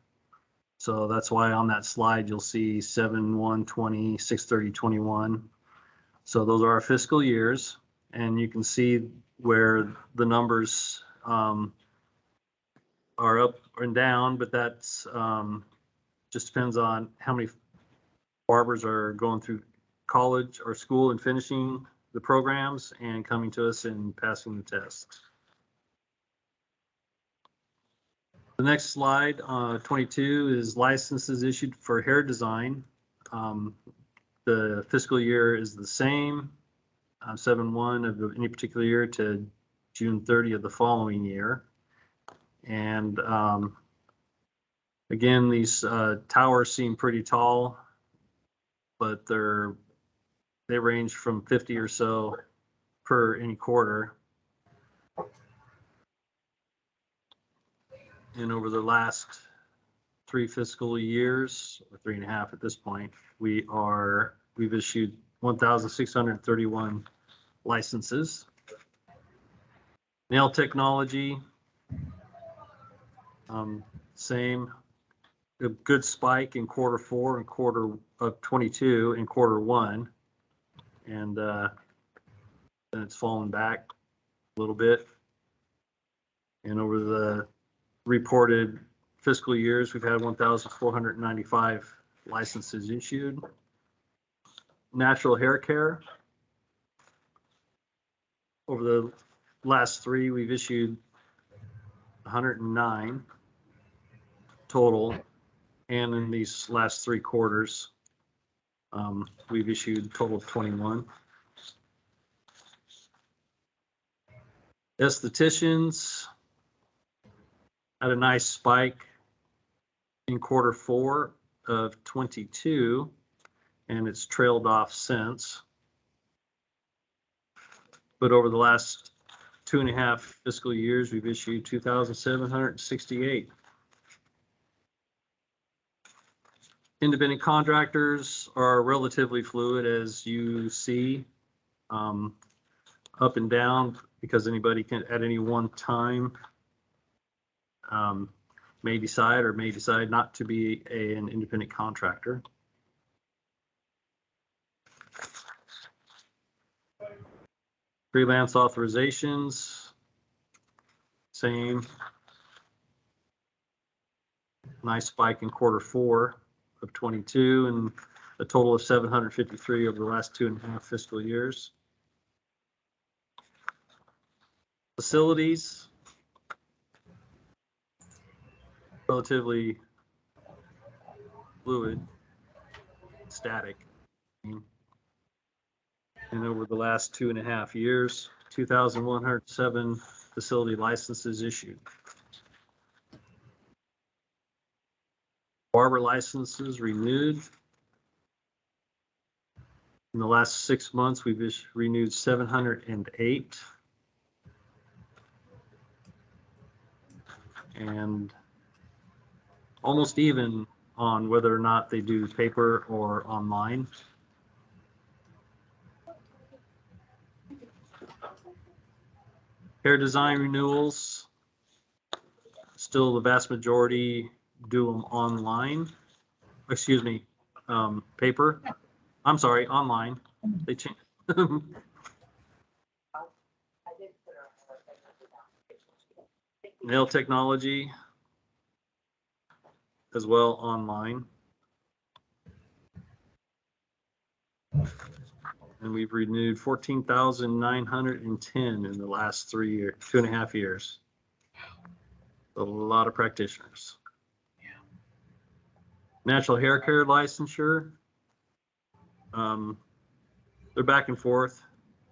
So that's why on that slide, you'll see 7/1/20, 6/30/21. So those are our fiscal years. And you can see where the numbers are up and down, but that's just depends on how many barbers are going through college or school and finishing the programs and coming to us and passing the tests. The next slide, 22, is licenses issued for hair design. The fiscal year is the same, 7/1 of any particular year to June 30 of the following year. And again, these towers seem pretty tall, but they range from 50 or so per any quarter. And over the last 3 fiscal years, or 3.5 at this point, we've issued 1,631 licenses. Nail technology, same. A good spike in quarter 4 and quarter of 22 and quarter 1, and then it's fallen back a little bit. And over the reported fiscal years, we've had 1,495 licenses issued. Natural hair care. Over the last 3, we've issued 109 total. And in these last 3 quarters, we've issued a total of 21. Estheticians had a nice spike in quarter 4 of 22, and it's trailed off since. But over the last 2.5 fiscal years, we've issued 2,768. Independent contractors are relatively fluid, as you see, up and down, because anybody can at any one time may decide not to be an independent contractor. Freelance authorizations, same. Nice spike in quarter 4 of 22 and a total of 753 over the last 2.5 fiscal years. Facilities, relatively fluid, static. And over the last 2.5 years, 2,107 facility licenses issued. Barber licenses renewed. In the last 6 months, we've renewed 708. And almost even on whether or not they do paper or online. Hair design renewals, still the vast majority do them online. Excuse me, paper. I'm sorry, online. They change. Nail technology as well online. And we've renewed 14,910 in the last 3 years, 2.5 years. A lot of practitioners. Natural hair care licensure. They're back and forth,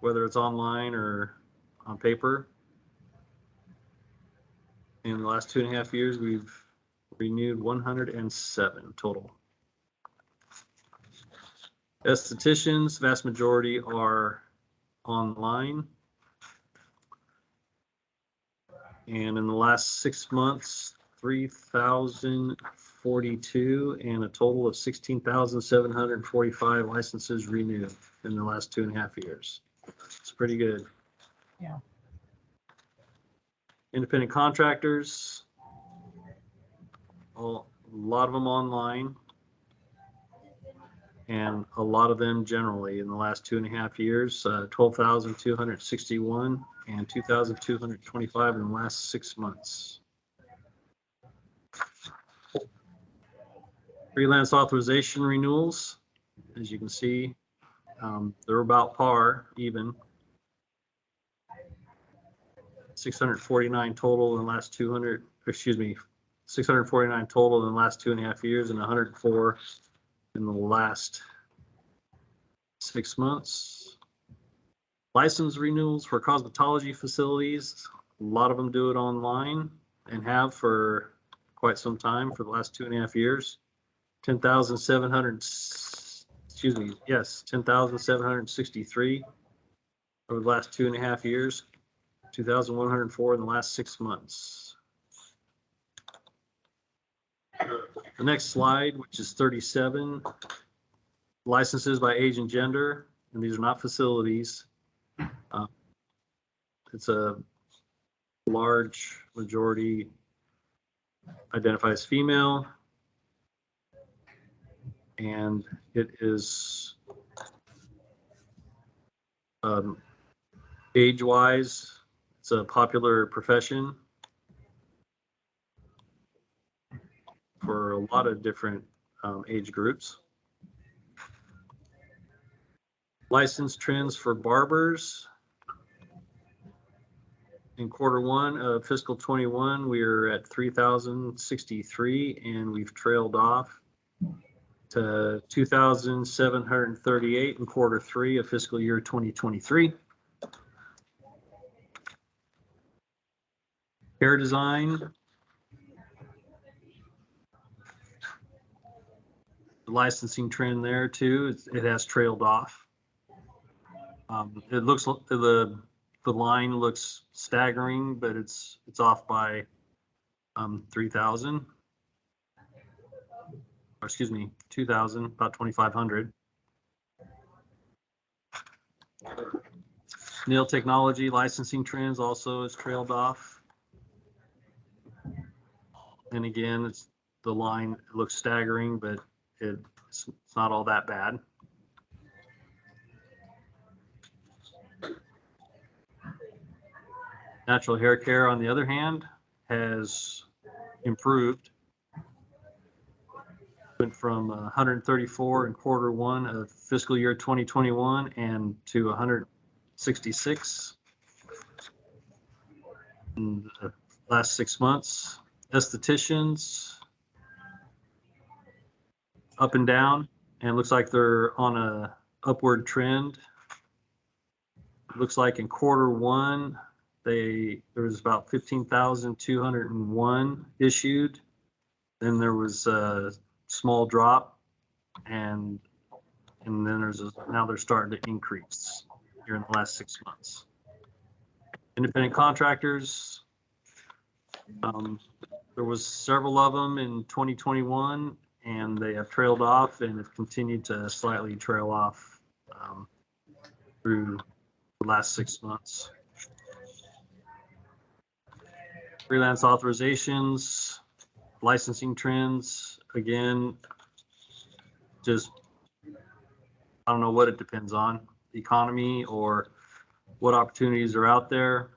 whether it's online or on paper. In the last 2.5 years, we've renewed 107 total. Estheticians, vast majority are online. And in the last 6 months, 3,042 and a total of 16,745 licenses renewed in the last 2.5 years. It's pretty good. Yeah. Independent contractors, a lot of them online, and a lot of them generally in the last 2.5 years, 12,261 and 2,225 in the last 6 months. Freelance authorization renewals, as you can see, they're about par, even. 649 total in the last 649 total in the last 2.5 years and 104 in the last 6 months. License renewals for cosmetology facilities, a lot of them do it online and have for quite some time for the last 2.5 years. 10,763 over the last 2.5 years. 2,104 in the last 6 months. The next slide, which is 37, licenses by age and gender, and these are not facilities. It's a large majority identifies female, and it is age-wise. It's a popular profession for a lot of different age groups. License trends for barbers. In Q1 of fiscal 21, we are at 3,063, and we've trailed off to 2,738 in Q3 of fiscal year 2023. Hair design. The licensing trend there too, it has trailed off. It looks, the line looks staggering, but it's off by 3,000. Or excuse me, 2,000, about 2,500. Nail technology licensing trends also has trailed off. And again, the line looks staggering, but it's not all that bad. Natural hair care, on the other hand, has improved. Went from 134 in Q1 of fiscal year 2021 and to 166 in the last 6 months. Estheticians, up and down, and looks like they're on a upward trend. Looks like in Q1 there was about 15,201 issued. Then there was a small drop, and then now they're starting to increase here in the last 6 months. Independent contractors, there was several of them in 2021, and they have trailed off and have continued to slightly trail off through the last 6 months. Freelance authorizations, licensing trends, again, just, I don't know what it depends on, the economy or what opportunities are out there.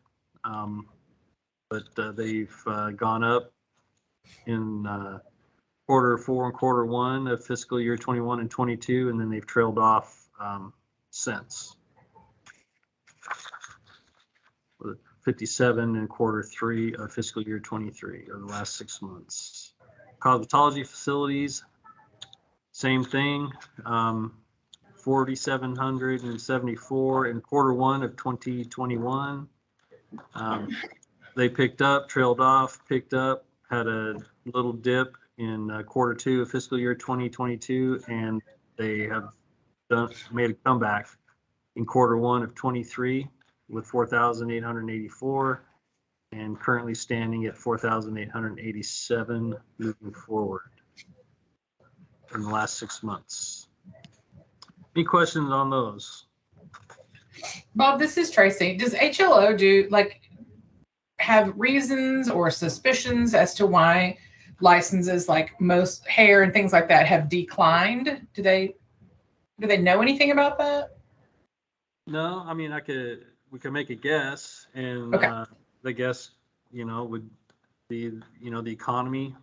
but they've gone up in quarter 4 and quarter 1 of fiscal year 21 and 22, and then they've trailed off since. With 57 in quarter 3 of fiscal year 23, or the last 6 months. Cosmetology facilities, same thing. 4,774 in quarter 1 of 2021. They picked up, trailed off, picked up, had a little dip in quarter 2 of fiscal year 2022, and they have made a comeback in quarter 1 of 23 with 4,884 and currently standing at 4,887 moving forward in the last 6 months. Any questions on those? Bob, this is Tracy. Does HLO have reasons or suspicions as to why licenses like most hair and things like that have declined? Do they know anything about that? No, I mean, we could make a guess, and Okay. the guess, would be, the economy,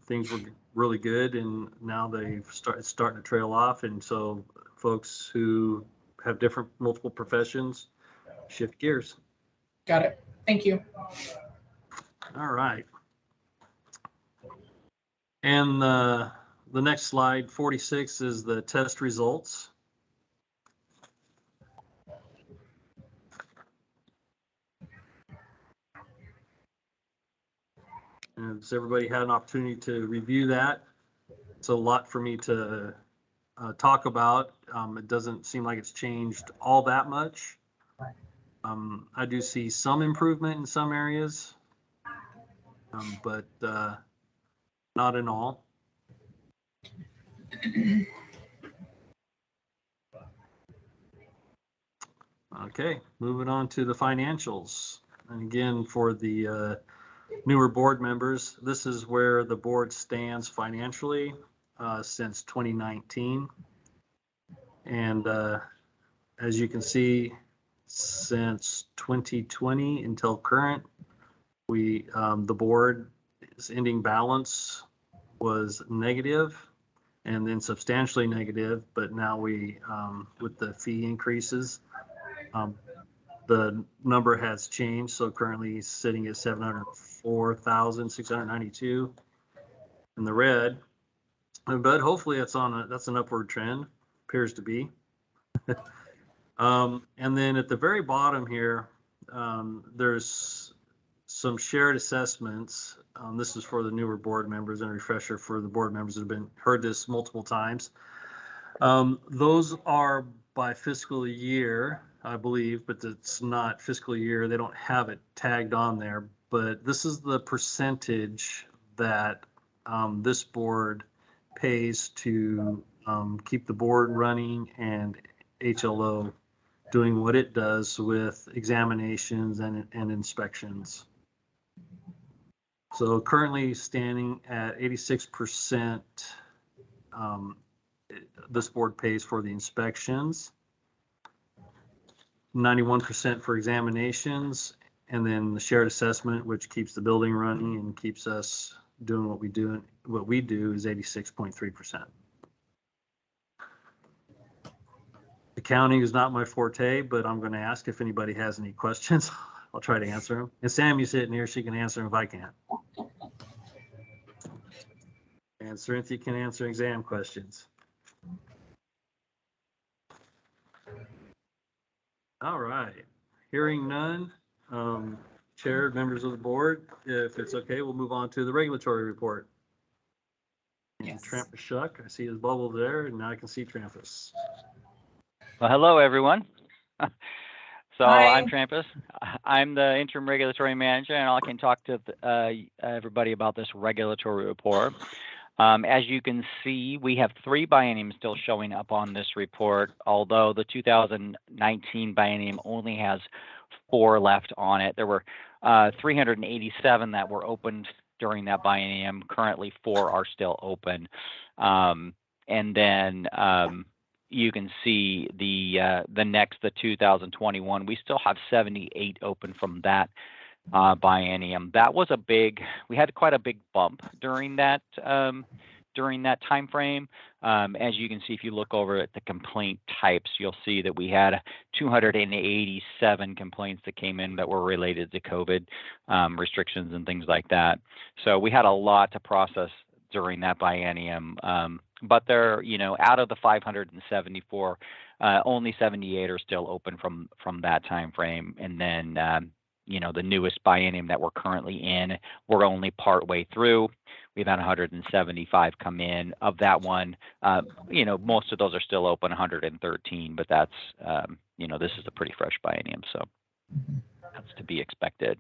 things were really good, and now they've starting to trail off, and so folks who have multiple professions shift gears. Got it. Thank you. All right. And the next slide, 46, is the test results. And has everybody had an opportunity to review that? It's a lot for me to talk about. It doesn't seem like it's changed all that much. I do see some improvement in some areas, but not in all. Okay, moving on to the financials. And again, for the newer board members, this is where the board stands financially since 2019. And as you can see, since 2020 until current, the board's ending balance was negative and then substantially negative, but now with the fee increases, the number has changed. So currently sitting at 704,692 in the red, but hopefully that's an upward trend, appears to be. And then at the very bottom here, there's some shared assessments. This is for the newer board members and a refresher for the board members that have heard this multiple times. Those are by fiscal year, I believe, but it's not fiscal year. They don't have it tagged on there, but this is the percentage that this board pays to keep the board running and HLO doing what it does with examinations and inspections. So currently standing at 86%, this board pays for the inspections, 91% for examinations, and then the shared assessment, which keeps the building running and keeps us doing what we do. What we do is 86.3%. Accounting is not my forte, but I'm going to ask if anybody has any questions. I'll try to answer them. And Sammy's sitting here; she can answer them if I can't. And Cynthia can answer exam questions. All right. Hearing none, Chair, members of the board, if it's okay, we'll move on to the regulatory report. And Yes. Trampus Shuck, I see his bubble there, and now I can see Trampus. Well, hello, everyone. So Hi. I'm Trampus. I'm the interim regulatory manager, and I can talk to everybody about this regulatory report. As you can see, we have 3 bienniums still showing up on this report, although the 2019 biennium only has 4 left on it. There were 387 that were opened during that biennium. Currently, 4 are still open. And then you can see the 2021. We still have 78 open from that biennium. That was we had quite a big bump during that time frame. As you can see, if you look over at the complaint types, you'll see that we had 287 complaints that came in that were related to COVID restrictions and things like that. So we had a lot to process during that biennium. But they're, out of the 574, only 78 are still open from that time frame. And then, the newest biennium that we're currently in, we're only part way through. We've had 175 come in. Of that one, most of those are still open, 113, but that's, this is a pretty fresh biennium, so that's to be expected.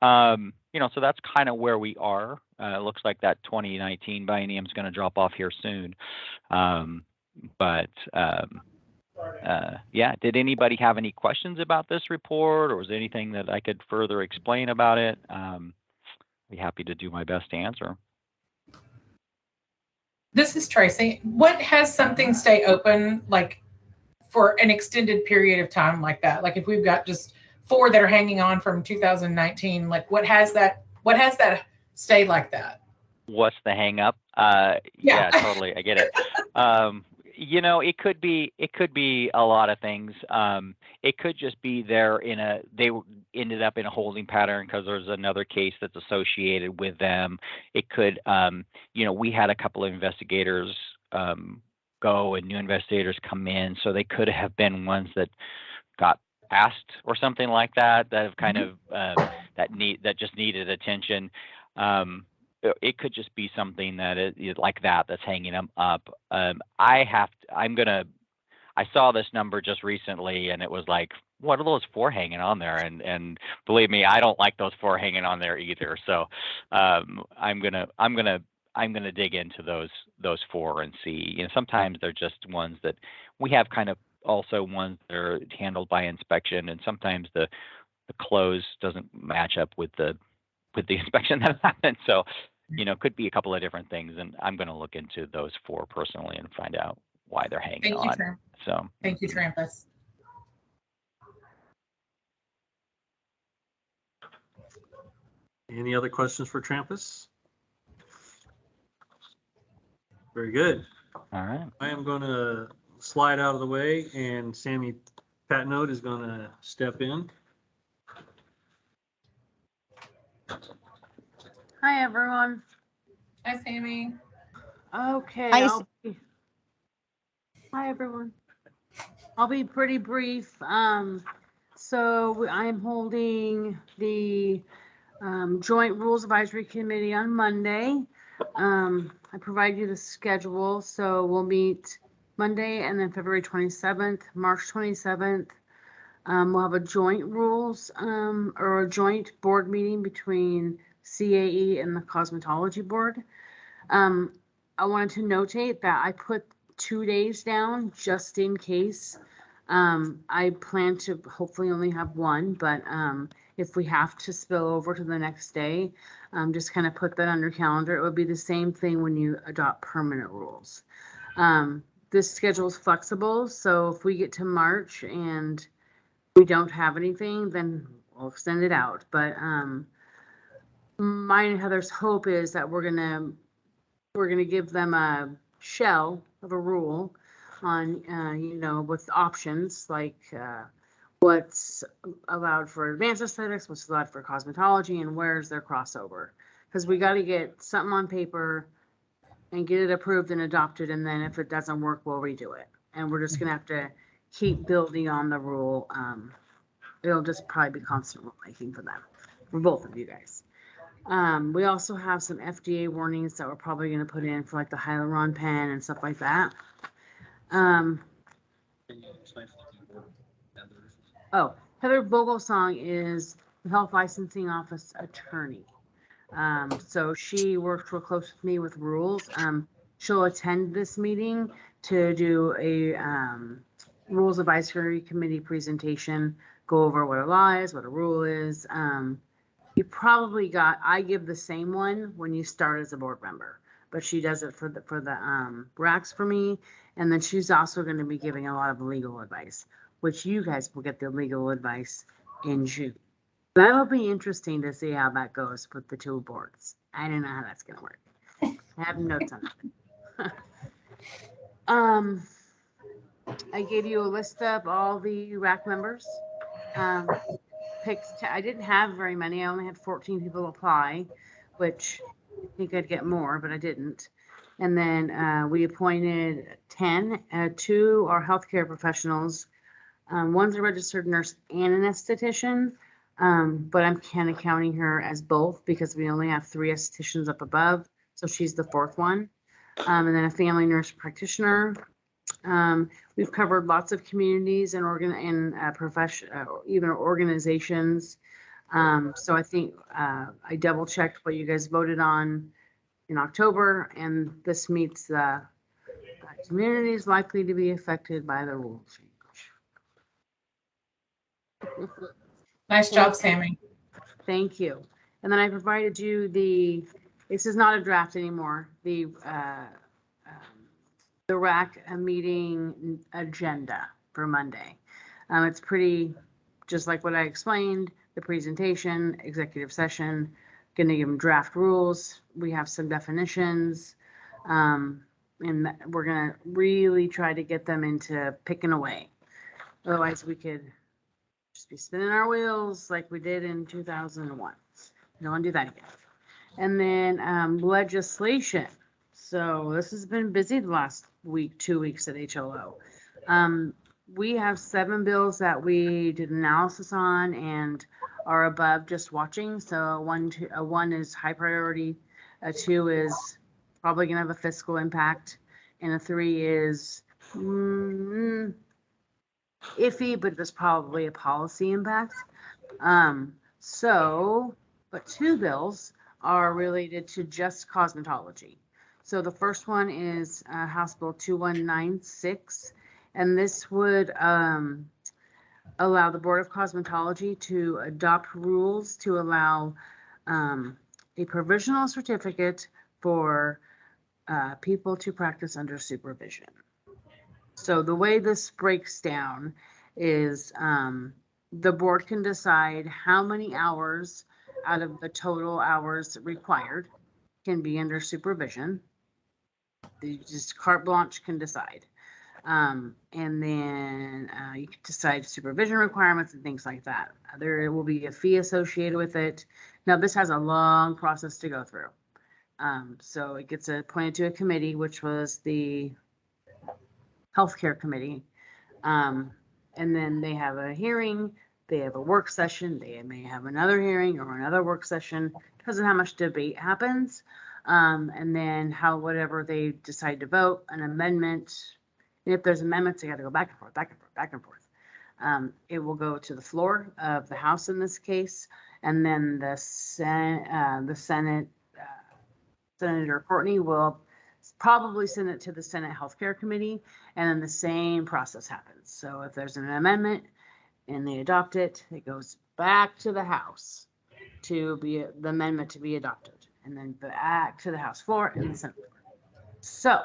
So that's kind of where we are. It looks like that 2019 biennium is going to drop off here soon. Yeah, did anybody have any questions about this report, or was there anything that I could further explain about it? Be happy to do my best to answer. This is Tracy. What has something stay open like for an extended period of time like that? Like if we've got just 4 that are hanging on from 2019, like what has that stay like that? What's the hang up? Yeah, totally. I get it. It could be a lot of things. It could just be they ended up in a holding pattern because there's another case that's associated with them. It could, we had a couple of investigators go and new investigators come in, so they could have been ones that got asked or something like that have kind of that just needed attention. It could just be something that is like that's hanging them up. I saw this number just recently, and it was like, what are those 4 hanging on there? And believe me, I don't like those 4 hanging on there either. So I'm gonna dig into those 4 and see. Sometimes they're just ones that we have kind of also ones that are handled by inspection, and sometimes the close doesn't match up with the inspection that happened. So could be a couple of different things, and I'm going to look into those 4 personally and find out why they're hanging on. Thank you, Trampus. Any other questions for Trampus? Very good. All right. I am going to slide out of the way, and Sammy Patnode is going to step in. Hi, everyone. Hi, Sammy. Okay. Hi, Hi, everyone. I'll be pretty brief. So I am holding the Joint Rules Advisory Committee on Monday. I provide you the schedule, so we'll meet Monday and then February 27th, March 27th. We'll have a joint rules or a joint board meeting between CAE and the Cosmetology Board. I wanted to notate that I put 2 days down just in case. I plan to hopefully only have 1, but if we have to spill over to the next day, just kind of put that on your calendar. It would be the same thing when you adopt permanent rules. This schedule is flexible, so if we get to March and we don't have anything, then we'll extend it out. But mine and Heather's hope is that we're gonna give them a shell of a rule on with options like what's allowed for advanced aesthetics, what's allowed for cosmetology, and where's their crossover. Because we got to get something on paper and get it approved and adopted, and then if it doesn't work, we'll redo it. And we're just gonna have to keep building on the rule. It'll just probably be constant rulemaking for them, for both of you guys. We also have some FDA warnings that we're probably going to put in for like the hyaluron pen and stuff like that. Heather Vogelsong is the Health Licensing Office attorney. So she works real close with me with rules. She'll attend this meeting to do a Rules Advisory Committee presentation, go over what a law is, what a rule is. You probably I give the same one when you start as a board member, but she does it for the RACs for me. And then she's also going to be giving a lot of legal advice, which you guys will get the legal advice in June. That'll be interesting to see how that goes with the two boards. I don't know how that's gonna work. I have notes on it. I gave you a list of all the RAC members. I didn't have very many. I only had 14 people apply, which I think I'd get more, but I didn't. And then we appointed 10. 2 are healthcare professionals. One's a registered nurse and an esthetician, but I'm kind of counting her as both because we only have 3 estheticians up above, so she's the 4th one. And then a family nurse practitioner. We've covered lots of communities and even organizations. So I think I double checked what you guys voted on in October, and this meets the communities likely to be affected by the rule change. Nice job, Sammy. Thank you. And then I provided you this is not a draft anymore, the RAC meeting agenda for Monday. It's pretty, just like what I explained, the presentation, executive session, going to give them draft rules. We have some definitions, and we're going to really try to get them into picking away. Otherwise, we could just be spinning our wheels like we did in 2001. Don't want to do that again. And then legislation. So this has been busy the last week, 2 weeks at HLO. We have 7 bills that we did analysis on and are above just watching. So one is high priority, a 2 is probably going to have a fiscal impact, and a 3 is iffy, but there's probably a policy impact. But 2 bills are related to just cosmetology. So the first one is House Bill 2196, and this would allow the Board of Cosmetology to adopt rules to allow a provisional certificate for people to practice under supervision. So the way this breaks down is the board can decide how many hours out of the total hours required can be under supervision. They just carte blanche can decide. And then you can decide supervision requirements and things like that. There will be a fee associated with it. Now, this has a long process to go through. So it gets appointed to a committee, which was the healthcare committee. And then they have a hearing, they have a work session, they may have another hearing or another work session, because of how much debate happens. And then whatever they decide to vote, an amendment. And if there's amendments, they got to go back and forth, back and forth, back and forth. It will go to the floor of the House in this case, and then the Senate, Senator Courtney will probably send it to the Senate Healthcare Committee, and then the same process happens. So if there's an amendment and they adopt it, it goes back to the House to be the amendment to be adopted, and then back to the House floor and the Senate floor. So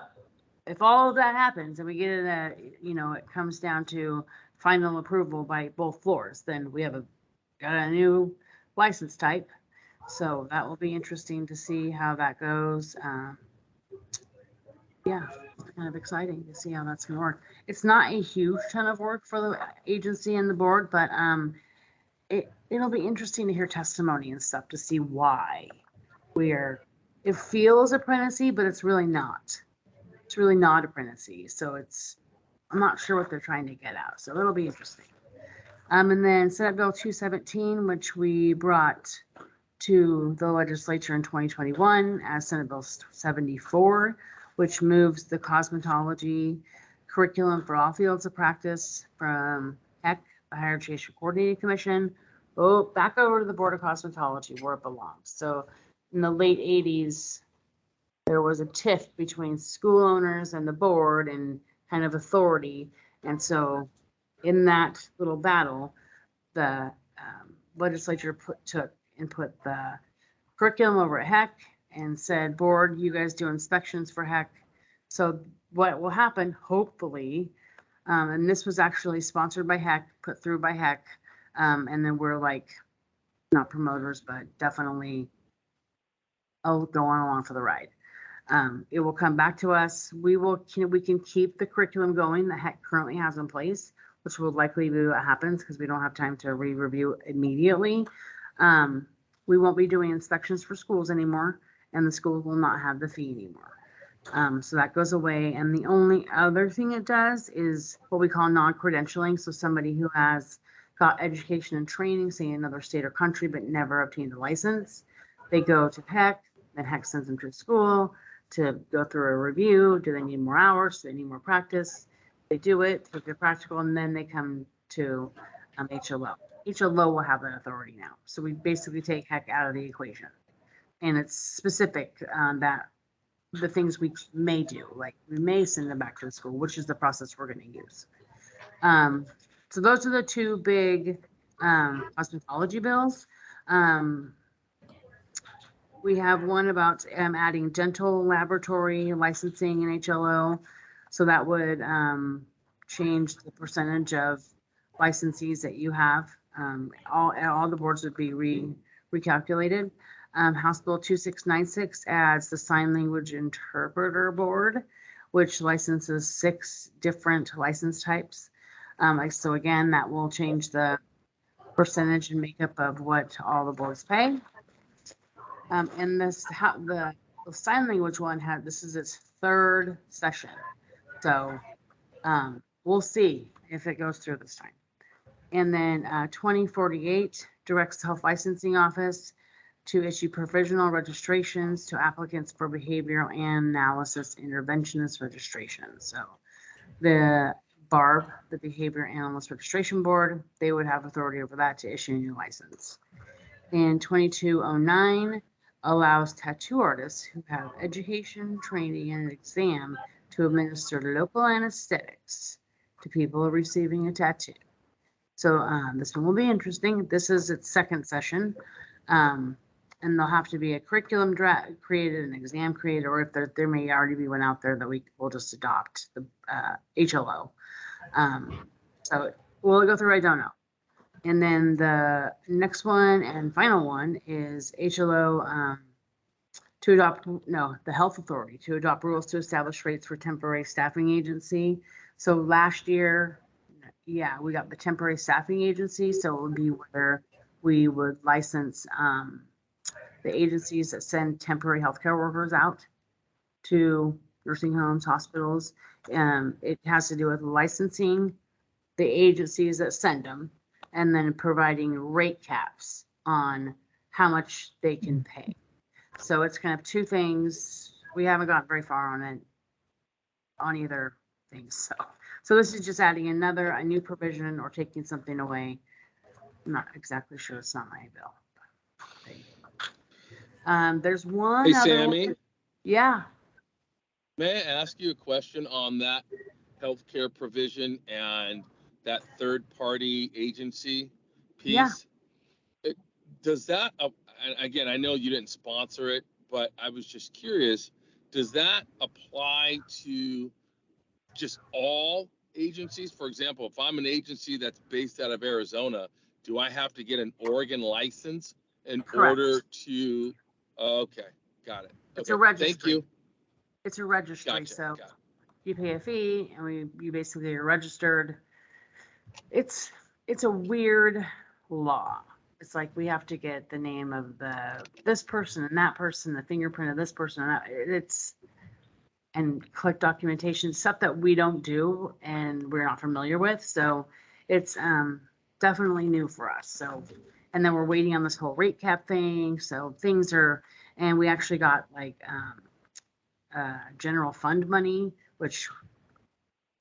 if all of that happens and we get it comes down to final approval by both floors, then we have got a new license type. So that will be interesting to see how that goes. Yeah, it's kind of exciting to see how that's going to work. It's not a huge ton of work for the agency and the board, but it'll be interesting to hear testimony and stuff to see why it feels apprenticey, but it's really not. It's really not apprenticey. So I'm not sure what they're trying to get out. So it'll be interesting. And then Senate Bill 217, which we brought to the legislature in 2021 as Senate Bill 74, which moves the cosmetology curriculum for all fields of practice from HEC, the Higher Education Coordinating Commission, back over to the Board of Cosmetology where it belongs. So in the late 80s, there was a tiff between school owners and the board and kind of authority. And so in that little battle, the legislature put the curriculum over at HEC and said, board, you guys do inspections for HEC. So what will happen, hopefully, and this was actually sponsored by HEC, put through by HEC, and then we're like not promoters, but definitely going along for the ride. It will come back to us. We can keep the curriculum going that HEC currently has in place, which will likely be what happens because we don't have time to re-review immediately. We won't be doing inspections for schools anymore, and the school will not have the fee anymore. So that goes away. And the only other thing it does is what we call non-credentialing. So somebody who has got education and training, say in another state or country, but never obtained a license, they go to HEC, then HEC sends them to school to go through a review. Do they need more hours? Do they need more practice? They do it, take their practical, and then they come to HLO. HLO will have that authority now. So we basically take HEC out of the equation. And it's specific that the things we may do, like we may send them back to the school, which is the process we're going to use. So those are the two big cosmetology bills. We have one about adding dental laboratory licensing in HLO. So that would change the percentage of licensees that you have. All the boards would be recalculated. House Bill 2696 adds the sign language interpreter board, which licenses 6 different license types. So again, that will change the percentage and makeup of what all the boards pay. And the sign language one this is its 3rd session. So we'll see if it goes through this time. And then 2048 directs the Health Licensing Office to issue provisional registrations to applicants for behavioral analysis interventionist registration. So the BARB, the Behavior Analyst Registration Board, they would have authority over that to issue a new license. And 2209 allows tattoo artists who have education, training, and exam to administer local anesthetics to people receiving a tattoo. So this one will be interesting. This is its 2nd session. And there'll have to be a curriculum created, an exam created, or if there may already be one out there that we will just adopt, the HLO. So will it go through? I don't know. And then the next one and final one is HLO the Health Authority to adopt rules to establish rates for temporary staffing agency. So last year, we got the temporary staffing agency. So it would be where we would license the agencies that send temporary healthcare workers out to nursing homes, hospitals. It has to do with licensing the agencies that send them and then providing rate caps on how much they can pay. So it's kind of 2 things. We haven't gotten very far on either thing. So this is just adding a new provision or taking something away. I'm not exactly sure. It's not my bill. There's one. Hey, other Sammy. one. Yeah. May I ask you a question on that healthcare provision and that 3rd-party agency piece? Yeah. Does that, again, I know you didn't sponsor it, but I was just curious, does that apply to just all agencies? For example, if I'm an agency that's based out of Arizona, do I have to get an Oregon license in Correct. order to, okay, got it. It's Okay, a registry. thank you. It's a registry. Gotcha, So got it. you pay a fee and you basically are registered. It's a weird law. It's like we have to get the name of this person and that person, the fingerprint of this person and that. And collect documentation, stuff that we don't do and we're not familiar with. So it's definitely new for us. So, and then we're waiting on this whole rate cap thing. So things are, and we actually got like general fund money, which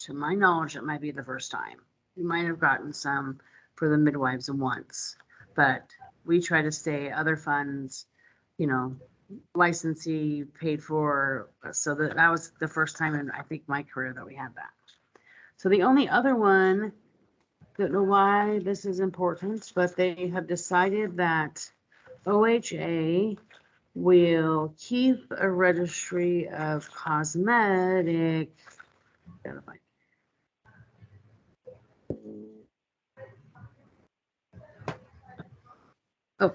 to my knowledge, it might be the first time. We might have gotten some for the midwives once, but we try to stay other funds, licensee paid for. So that was the first time in, I think, my career that we had that. So the only other one, don't know why this is important, but they have decided that OHA will keep a registry of cosmetic. Gotta find. Oh,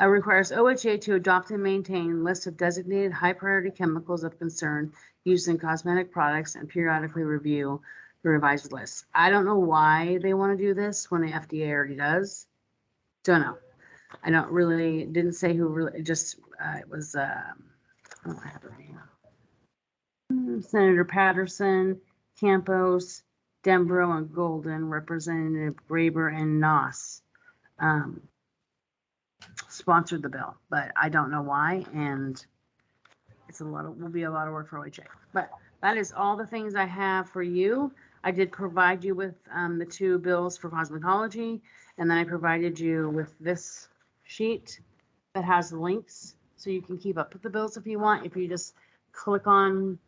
requires OHA to adopt and maintain lists of designated high priority chemicals of concern used in cosmetic products and periodically review the revised list. I don't know why they want to do this when the FDA already does. Don't know. I don't really, didn't say who really, it just, it was, oh, I have it right here. Senator Patterson, Campos, Denbrough, and Golden, Representative Graber and Noss sponsored the bill, but I don't know why, and it's will be a lot of work for OHA. But that is all the things I have for you. I did provide you with the 2 bills for cosmetology, and then I provided you with this sheet that has the links, so you can keep up with the bills if you want. If you just click on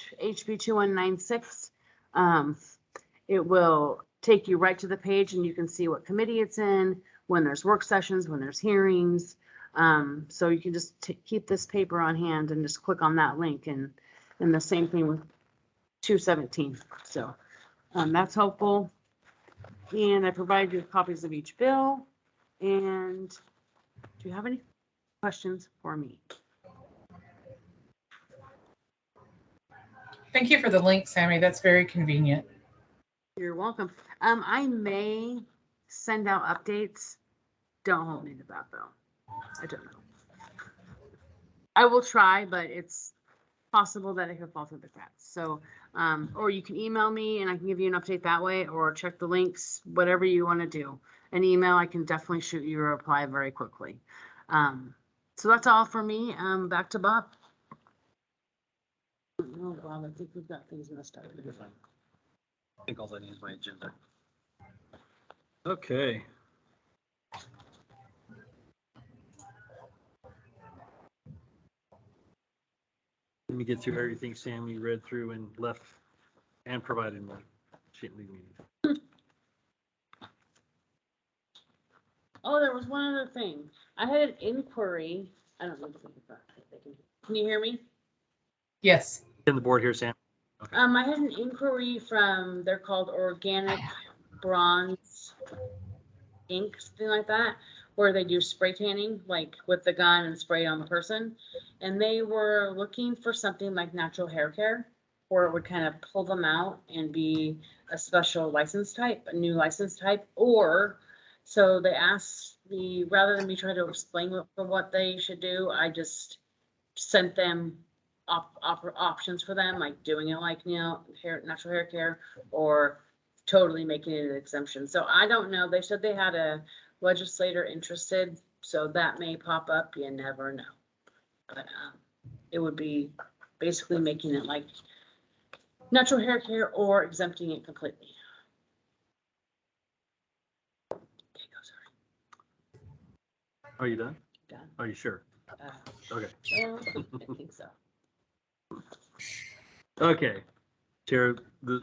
HB 2196, it will take you right to the page, and you can see what committee it's in, when there's work sessions, when there's hearings. So you can just keep this paper on hand and just click on that link, and the same thing with 217. So that's helpful. And I provided you with copies of each bill. And do you have any questions for me? Thank you for the link, Sammy. That's very convenient. You're welcome. I may send out updates. Don't hold me to that though. I don't know. I will try, but it's possible that it could fall through the cracks. So, or you can email me and I can give you an update that way, or check the links, whatever you want to do. An email, I can definitely shoot you a reply very quickly. So that's all for me. Back to Bob. Oh, Bob, I think we've got things messed up. You're fine. I think all I need is my agenda. Okay. Let me get through everything Sammy read through and left and provided me. Shouldn't leave me. Oh, there was one other thing. I had an inquiry. I don't know if can you hear me? Yes. Can the board hear Sam? Okay. I had an inquiry from, they're called Organic Bronze Ink, something like that, where they do spray tanning, like with the gun and spray on the person. And they were looking for something like natural hair care, where it would kind of pull them out and be a special license type, a new license type. Or, so they asked me, rather than me try to explain what they should do, I just sent them options for them, like doing it like, you know, natural hair care, or totally making it an exemption. So I don't know. They said they had a legislator interested, so that may pop up. You never know. But it would be basically making it like natural hair care or exempting it completely. Okay, go, sorry. Are you done? Done. Are you sure? Okay. Well, I think so. Okay. Chair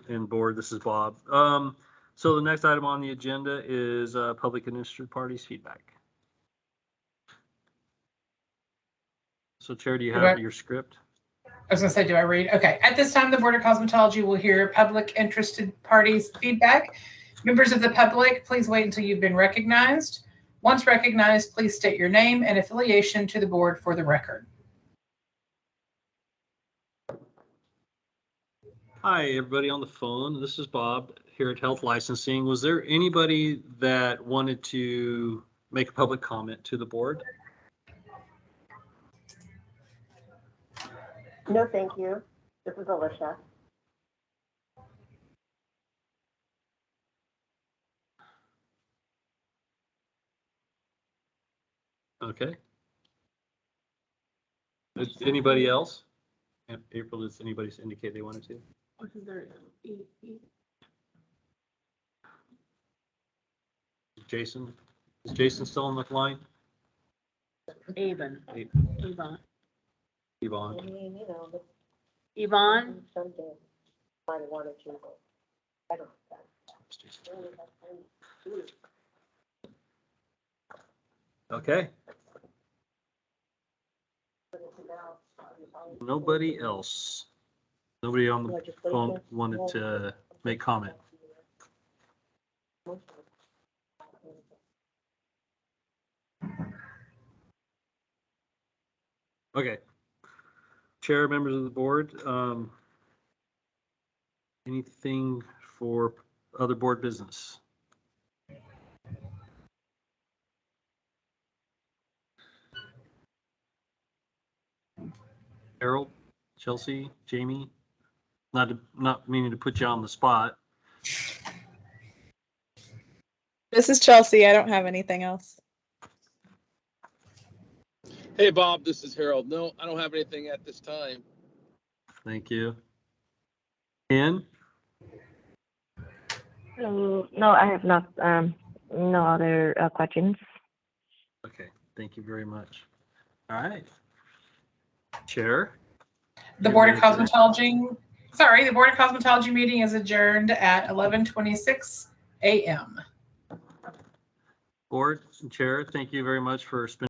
and board, this is Bob. So the next item on the agenda is public and interested parties feedback. So Chair, do you have your script? I was going to say, do I read? Okay. At this time, the Board of Cosmetology will hear public interested parties feedback. Members of the public, please wait until you've been recognized. Once recognized, please state your name and affiliation to the board for the record. Hi, everybody on the phone. This is Bob here at Health Licensing. Was there anybody that wanted to make a public comment to the board? No, thank you. This is Alicia. Okay. Is anybody else? April, does anybody indicate they wanted to? Jason? Is Jason still on the line? Avon. Yvonne. I mean, you know, but Yvonne? someday might have wanted to. I don't know. Okay. Nobody else. Nobody on the phone wanted to make comment. Okay. Chair, members of the board, anything for other board business? Harold, Chelsea, Jamie, not meaning to put you on the spot. This is Chelsea. I don't have anything else. Hey, Bob, this is Harold. No, I don't have anything at this time. Thank you. Ken? No, I have not, no other questions. Okay, thank you very much. All right. Chair? The You Board of may adjourn. the Board of Cosmetology meeting is adjourned at 11:26 a.m. Board and Chair, thank you very much for spending